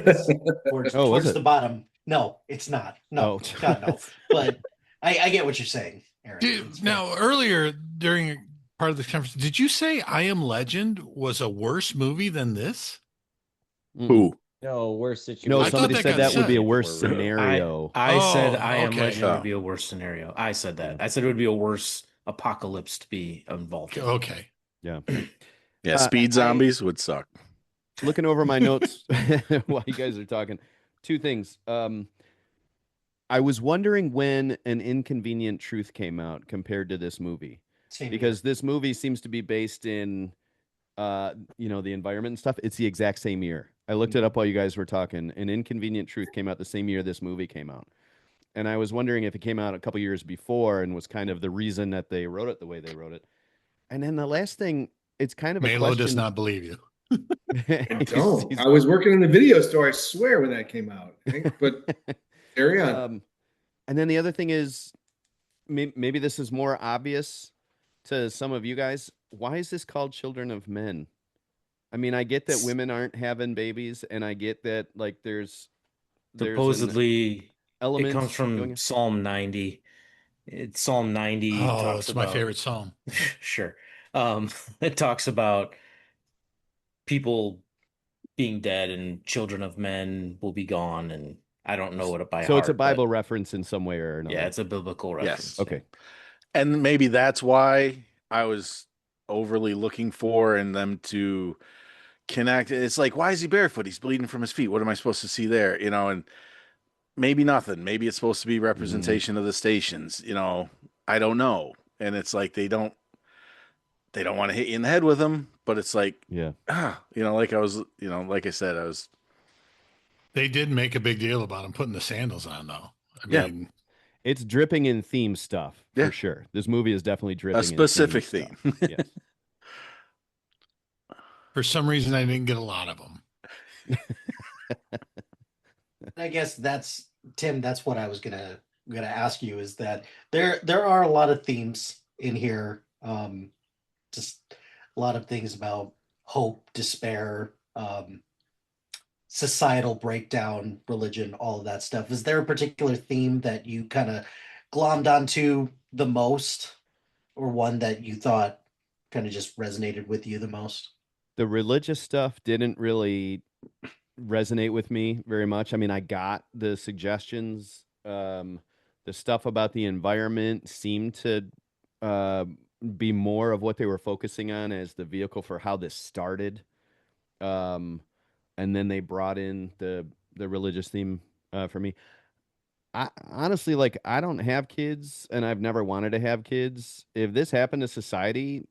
Towards the bottom. No, it's not. No, God no. But I get what you're saying, Aaron. Now, earlier during part of the conference, did you say I Am Legend was a worse movie than this? Who? No, worse situation. No, somebody said that would be a worse scenario. I said I Am Legend would be a worse scenario. I said that. I said it would be a worse apocalypse to be involved in. Okay. Yeah. Yeah, speed zombies would suck. Looking over my notes while you guys are talking, two things. I was wondering when An Inconvenient Truth came out compared to this movie. Because this movie seems to be based in the environment and stuff. It's the exact same year. I looked it up while you guys were talking. An Inconvenient Truth came out the same year this movie came out. And I was wondering if it came out a couple years before and was kind of the reason that they wrote it the way they wrote it. And then the last thing, it's kind of a Melo question. does not believe you. I don't. I was working in the video store, I swear, when that came out. But carry on. And then the other thing is, maybe this is more obvious to some of you guys. Why is this called Children of Men? I mean, I get that women aren't having babies, and I get that there's supposedly element. It comes from Psalm 90. It's Psalm 90. Oh, it's my favorite psalm. Sure. It talks about people being dead and children of men will be gone, and I don't know what it by So heart, it's a Bible reference in some way or another. Yeah, it's a biblical reference. Yes. Okay. And maybe that's why I was overly looking for and them to connect. It's like, why is he barefoot? He's bleeding from his feet. What am I supposed to see there? And maybe nothing. Maybe it's supposed to be representation of the stations. I don't know. And it's like they don't want to hit you in the head with them, but it's like, like I said, They did make a big deal about him putting the sandals on, though. I mean, it's dripping in theme stuff for sure. This movie is definitely dripping a specific theme. Yes. For some reason, I didn't get a lot of them. I guess that's Tim. That's what I was gonna ask you, is that there are a lot of themes in here. Just a lot of things about hope, despair, societal breakdown, religion, all of that stuff. Is there a particular theme that you kind of glommed onto the most, or one that you thought kind of just resonated with you the most? The religious stuff didn't really resonate with me very much. I mean, I got the suggestions. The stuff about the environment seemed to be more of what they were focusing on as the vehicle for how this started. And then they brought in the religious theme for me. I honestly, I don't have kids, and I've never wanted to have kids. If this happened to society,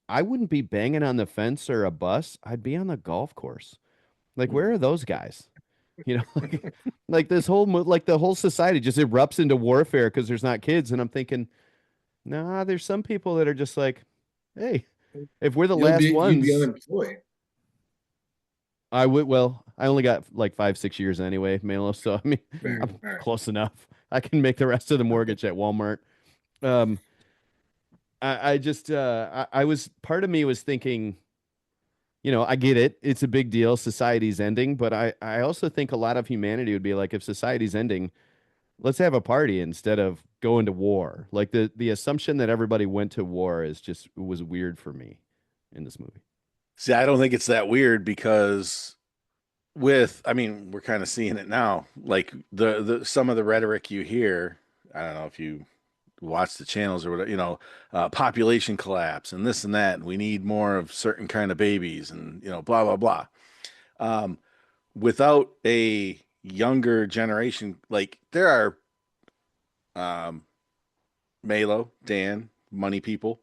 I wouldn't be banging on the fence or a bus. I'd be on the golf course. Where are those guys? This whole the whole society just erupts into warfare because there's not kids. And I'm thinking, nah, there's some people that are just like, hey, if we're the last ones, you'd be unemployed. I would. Well, I only got 5-6 years anyway, Melo. So I mean, I'm Fair. close enough. I can make the rest of the mortgage at Walmart. Um, I just I was part of me was thinking, I get it. It's a big deal. Society's ending, but I also think a lot of humanity would be like, if society's ending, let's have a party instead of going to war. Like the assumption that everybody went to war was weird for me in this movie. See, I don't think it's that weird because I mean, we're kind of seeing it now. Like the some of the rhetoric you hear, I don't know if you watch the channels or whatever, population collapse and this and that, and we need more of certain kind of babies and, blah, blah, blah. Without a younger generation, like there are, Malo, Dan, money people,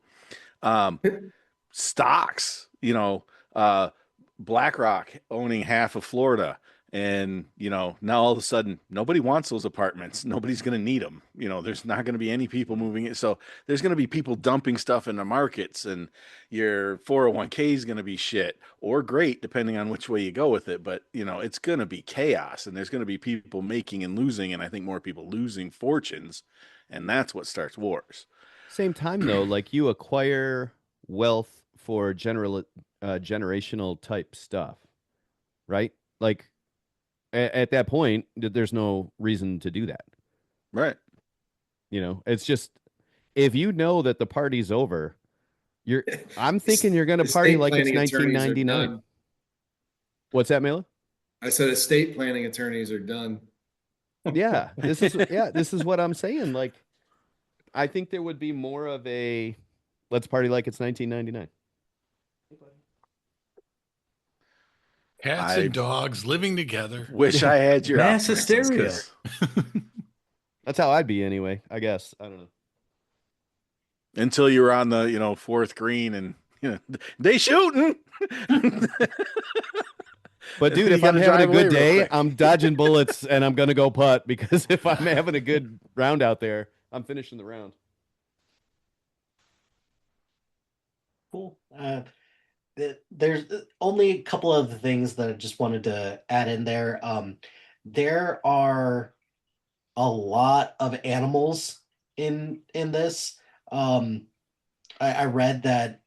um, stocks, BlackRock owning half of Florida. And, now all of a sudden, nobody wants those apartments. Nobody's going to need them. There's not going to be any people moving it. So there's going to be people dumping stuff in the markets, and your 401k is going to be shit or great, depending on which way you go with it. But, it's going to be chaos, and there's going to be people making and losing. And I think more people losing fortunes. And that's what starts wars. Same time though, like you acquire wealth for generational type stuff, right? Like at that point, there's no reason to do that. Right. It's just, if you know that the party's over, I'm thinking you're going to party like it's 1999. What's that, Mela? I said estate planning attorneys are done. Yeah, this is what I'm saying. Like, I think there would be more of a let's party like it's 1999. Cats and dogs living together. Wish I had your mass hysteria. That's how I'd be anyway, I guess. I don't know. Until you were on the, fourth green and, they shooting. But dude, if I'm having a good day, I'm dodging bullets and I'm going to go putt, because if I'm having a good round out there, I'm finishing the round. Cool. There's only a couple of things that I just wanted to add in there. There are a lot of animals in this. I read that,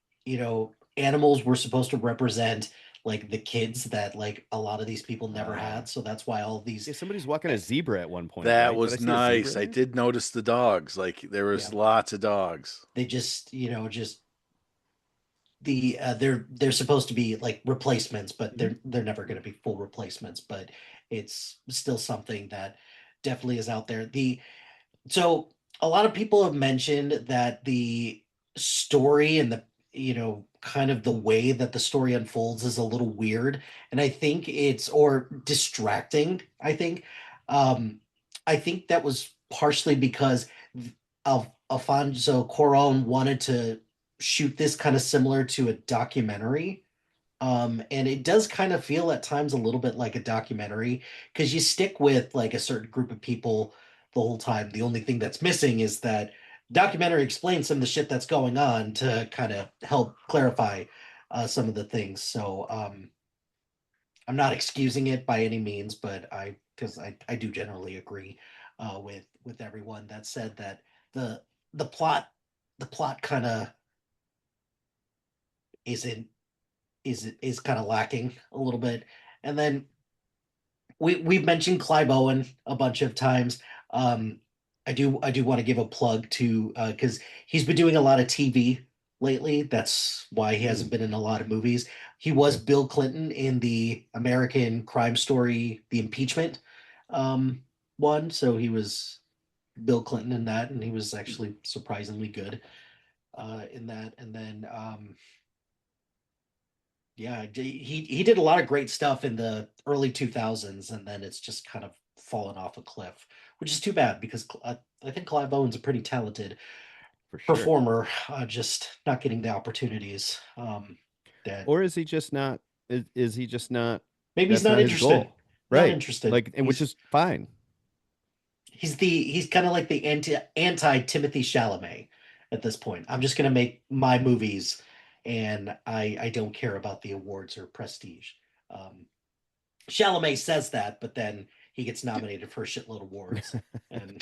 animals were supposed to represent like the kids that like a lot of these people never had. So that's why all these. Yeah, somebody's walking a zebra at one point. That right? was nice. I did notice the dogs. Like there was lots of dogs. They just, they're supposed to be like replacements, but they're never going to be full replacements. But it's still something that definitely is out there. So a lot of people have mentioned that the story and the kind of the way that the story unfolds is a little weird, and I think or distracting. I think that was partially because Alfonso Cuarón wanted to shoot this kind of similar to a documentary. And it does kind of feel at times a little bit like a documentary, because you stick with like a certain group of people the whole time. The only thing that's missing is that documentary explains some of the shit that's going on to kind of help clarify some of the things. So I'm not excusing it by any means, but because I do generally agree with everyone that said that the plot kind of is kind of lacking a little bit. And then we've mentioned Clive Owen a bunch of times. I do want to give a plug to because he's been doing a lot of TV lately. That's why he hasn't been in a lot of movies. He was Bill Clinton in the American Crime Story, The Impeachment one. So he was Bill Clinton in that, and he was actually surprisingly good in that. And then he did a lot of great stuff in the early 2000s, and then it's just kind of fallen off a cliff, which is too bad, because I think Clive Owen's a pretty talented performer, just not getting the opportunities. Or is he just not? Is he just not? Maybe he's not interested. Goal. Right, not interested. Like, and which is fine. He's kind of like the anti Timothy Chalamet at this point. I'm just gonna make my movies, and I don't care about the awards or prestige. Chalamet says that, but then he gets nominated for a shitload of awards. And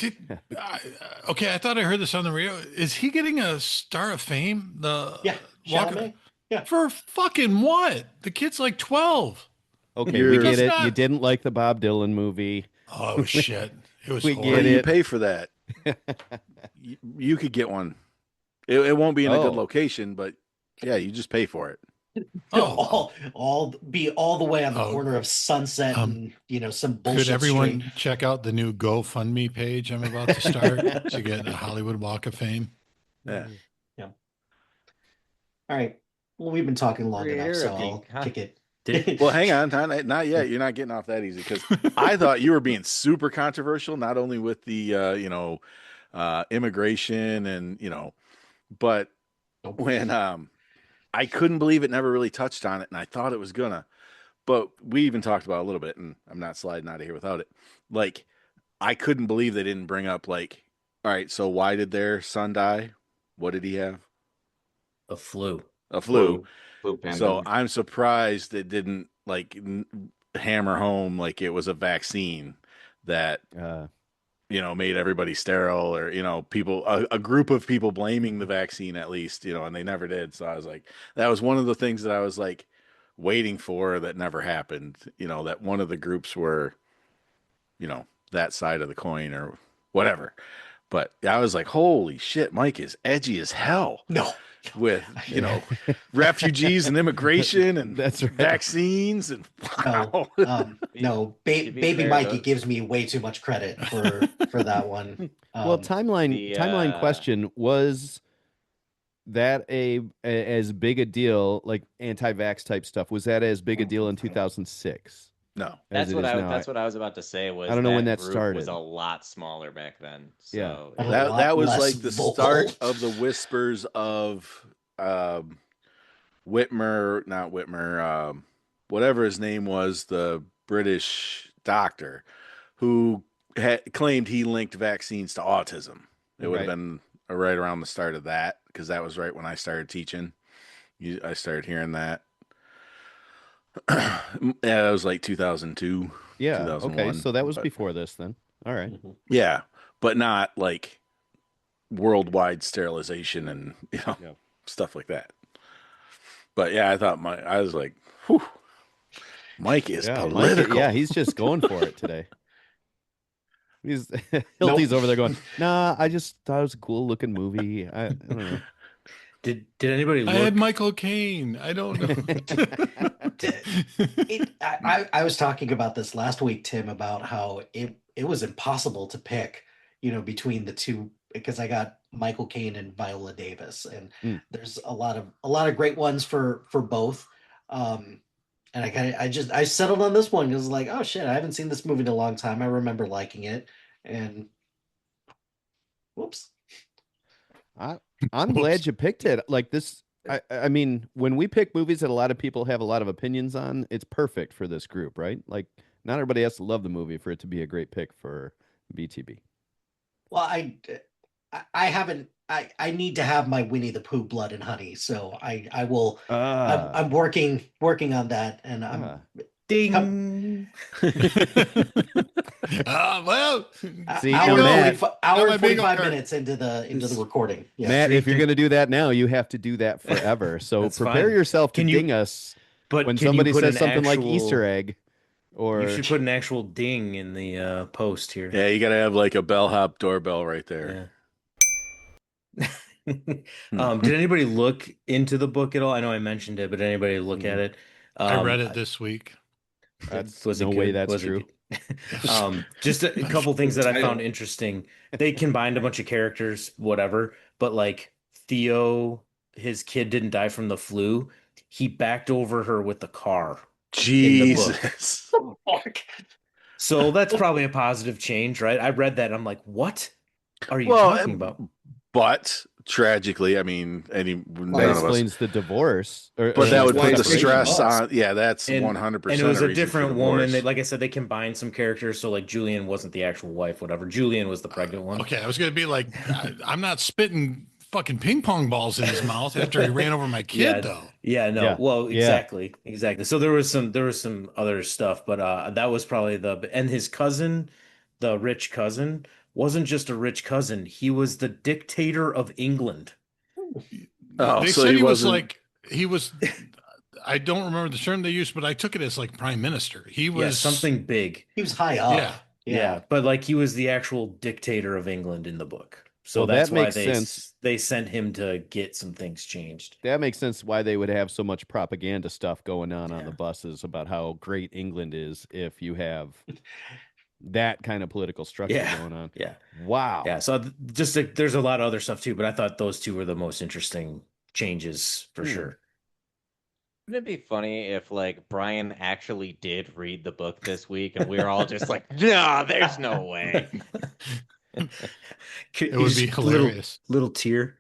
Okay, I thought I heard this on the radio. Is he getting a Star of Fame? Chalamet? Yeah. For fucking what? The kid's like 12. Okay, we get it. Not... You didn't like the Bob Dylan movie. Oh shit! It was. We horrible. get it. You pay for that. you could get one. It won't be in a good location, but yeah, you just pay for it. all the way on the corner of Sunset and some bullshit. Could everyone street. check out the new GoFundMe page I'm about to start to get a Hollywood Walk of Fame? Yeah. All right. Well, we've been talking long enough, so I'll kick it. Well, hang on, not yet. You're not getting off that easy because I thought you were being super controversial, not only with the immigration and but when I couldn't believe it never really touched on it, and I thought it was gonna. But we even talked about it a little bit, and I'm not sliding out of here without it. Like, I couldn't believe they didn't bring up, like, all right, so why did their son die? What did he have? A flu. Flu pandemic. So I'm surprised it didn't, like, hammer home like it was a vaccine that made everybody sterile, or people, a group of people blaming the vaccine at least, and they never did. So I was like, that was one of the things that I was like waiting for that never happened. That one of the groups were that side of the coin or whatever. But I was like, holy shit, Mike is edgy as hell. No. With refugees and immigration and that's right. vaccines and wow. Baby Mikey gives me way too much credit for that one. Well, timeline question, was that as big a deal, like anti-vax type stuff? Was that as big a deal in 2006? No, that's what I was about to say. Was I don't know when that started. Was a lot smaller back then. So yeah, that was like the start of the whispers of not Whitmer, whatever his name was, the British doctor who claimed he linked vaccines to autism. It would have been right around the start of that, because that was right when I started teaching. I started hearing that. Yeah, it was like 2002. Yeah. 2001, okay. So that was before this then. All right. Yeah. But not like worldwide sterilization and, stuff like that. But yeah, I was like, whew, Mike is political. He's just going for it today. Hilty's over there going, nah, I just thought it was a cool looking movie. I don't know. Did anybody look? I had Michael Caine. I don't know. I was talking about this last week, Tim, about how it was impossible to pick, between the two, because I got Michael Caine and Viola Davis, and there's a lot of great ones for both. And I settled on this one because, like, oh shit, I haven't seen this movie in a long time. I remember liking it, and whoops. I'm glad you picked it. Like this, I mean, when we pick movies that a lot of people have a lot of opinions on, it's perfect for this group, right? Like, not everybody has to love the movie for it to be a great pick for BTB. Well, I haven't. I need to have my Winnie the Pooh blood and honey, so I will. I'm working on that, and I'm ding. Well, see, hour and 45 minutes into the recording. Yes. Matt, if you're going to do that now, you have to do that forever. So prepare yourself to ding us when somebody says something like Easter egg. Or you should put an actual ding in the post here. Yeah, you got to have like a bellhop doorbell right there. Yeah. Did anybody look into the book at all? I know I mentioned it, but did anybody look at it? I read it this week. Was no way that's true. Just a couple things that I found interesting. They combined a bunch of characters, whatever, but like Theo, his kid didn't die from the flu. He backed over her with the car. Jesus. So that's probably a positive change, right? I read that and I'm like, what are you talking about? But tragically, I mean, that explains the divorce. But that would put the stress on. Yeah, that's 100%. And it was a different woman. Like I said, they combined some characters. So like Julian wasn't the actual wife, whatever. Julian was the pregnant one. Okay, I was going to be like, I'm not spitting fucking ping pong balls in his mouth after he ran over my kid, Yeah, though. yeah, no. Yeah. Well, Yeah. exactly. So there was some other stuff, but that was probably and his cousin, the rich cousin, wasn't just a rich cousin. He was the dictator of England. Oh, They so said he he was wasn't. like he was. I don't remember the term they used, but I took it as like prime minister. He Yeah, was something big. He was high up. Yeah. Yeah, but like he was the actual dictator of England in the book. So Well, that's that why makes sense. they sent him to get some things changed. That makes sense why they would have so much propaganda stuff going on the Yeah. buses about how great England is if you have that kind of political structure Yeah. going on. Yeah. Wow. Yeah, so there's a lot of other stuff too, but I thought those two were the most interesting changes for sure. Wouldn't it be funny if like Brian actually did read the book this week and we were all just like, no, there's no way. It would be hilarious. Little tear.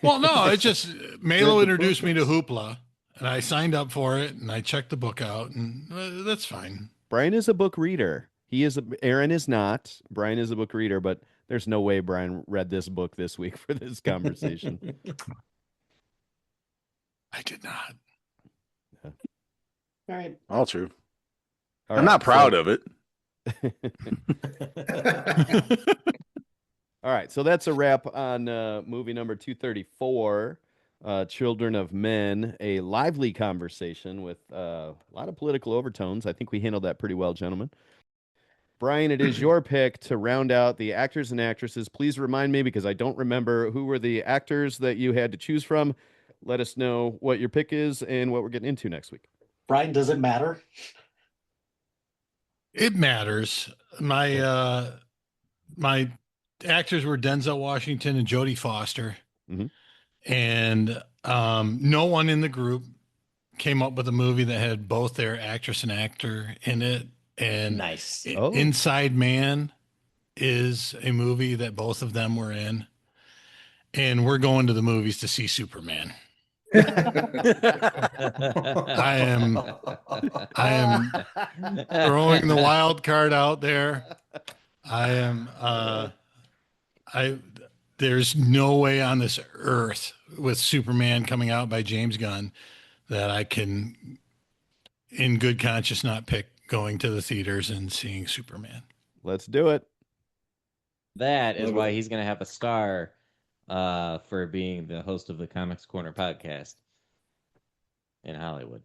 Well, no, it's just Melo introduced me to Hoopla, and I signed up for it, and I checked the book out, and that's fine. Brian is a book reader. Aaron is not. Brian is a book reader, but there's no way Brian read this book this week for this conversation. I did not. All right. All true. All I'm right, not proud of it. All right, so that's a wrap on movie number 234, Children of Men, a lively conversation with a lot of political overtones. I think we handled that pretty well, gentlemen. Brian, it is your pick to round out the actors and actresses. Please remind me, because I don't remember who were the actors that you had to choose from. Let us know what your pick is and what we're getting into next week. Brian, does it matter? It matters. My actors were Denzel Washington and Jodie Foster, and no one in the group came up with a movie that had both their actress and actor in it. And nice. Inside Man is a movie that both of them were in, and we're going to the movies to see Superman. I am throwing the wild card out there. There's no way on this earth with Superman coming out by James Gunn that I can in good conscience not pick going to the theaters and seeing Superman. Let's do it. That is why he's going to have a star for being the host of the Comics Corner podcast in Hollywood.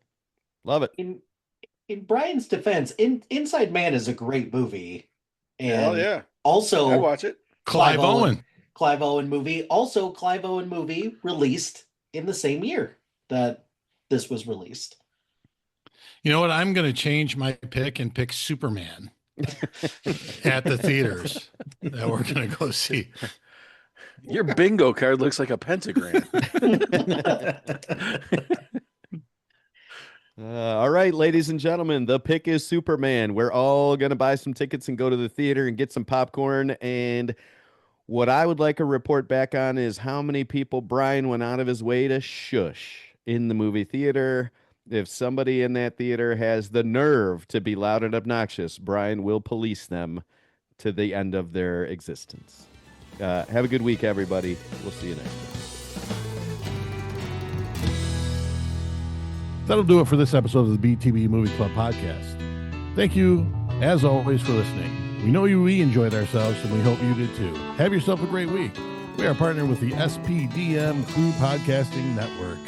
Love it. In Brian's defense, Inside Man is a great movie. And Hell yeah. Also, I watch it. Clive Owen movie. Also, Clive Owen movie released in the same year that this was released. You know what? I'm going to change my pick and pick Superman at the theaters that we're going to go see. Your bingo card looks like a pentagram. All right, ladies and gentlemen, the pick is Superman. We're all going to buy some tickets and go to the theater and get some popcorn. And what I would like a report back on is how many people Brian went out of his way to shush in the movie theater. If somebody in that theater has the nerve to be loud and obnoxious, Brian will police them to the end of their existence. Have a good week, everybody. We'll see you next time. That'll do it for this episode of the BTB Movie Club podcast. Thank you, as always, for listening. We know we enjoyed ourselves, and we hope you did too. Have yourself a great week. We are partnered with the SPDM Crew Podcasting Network.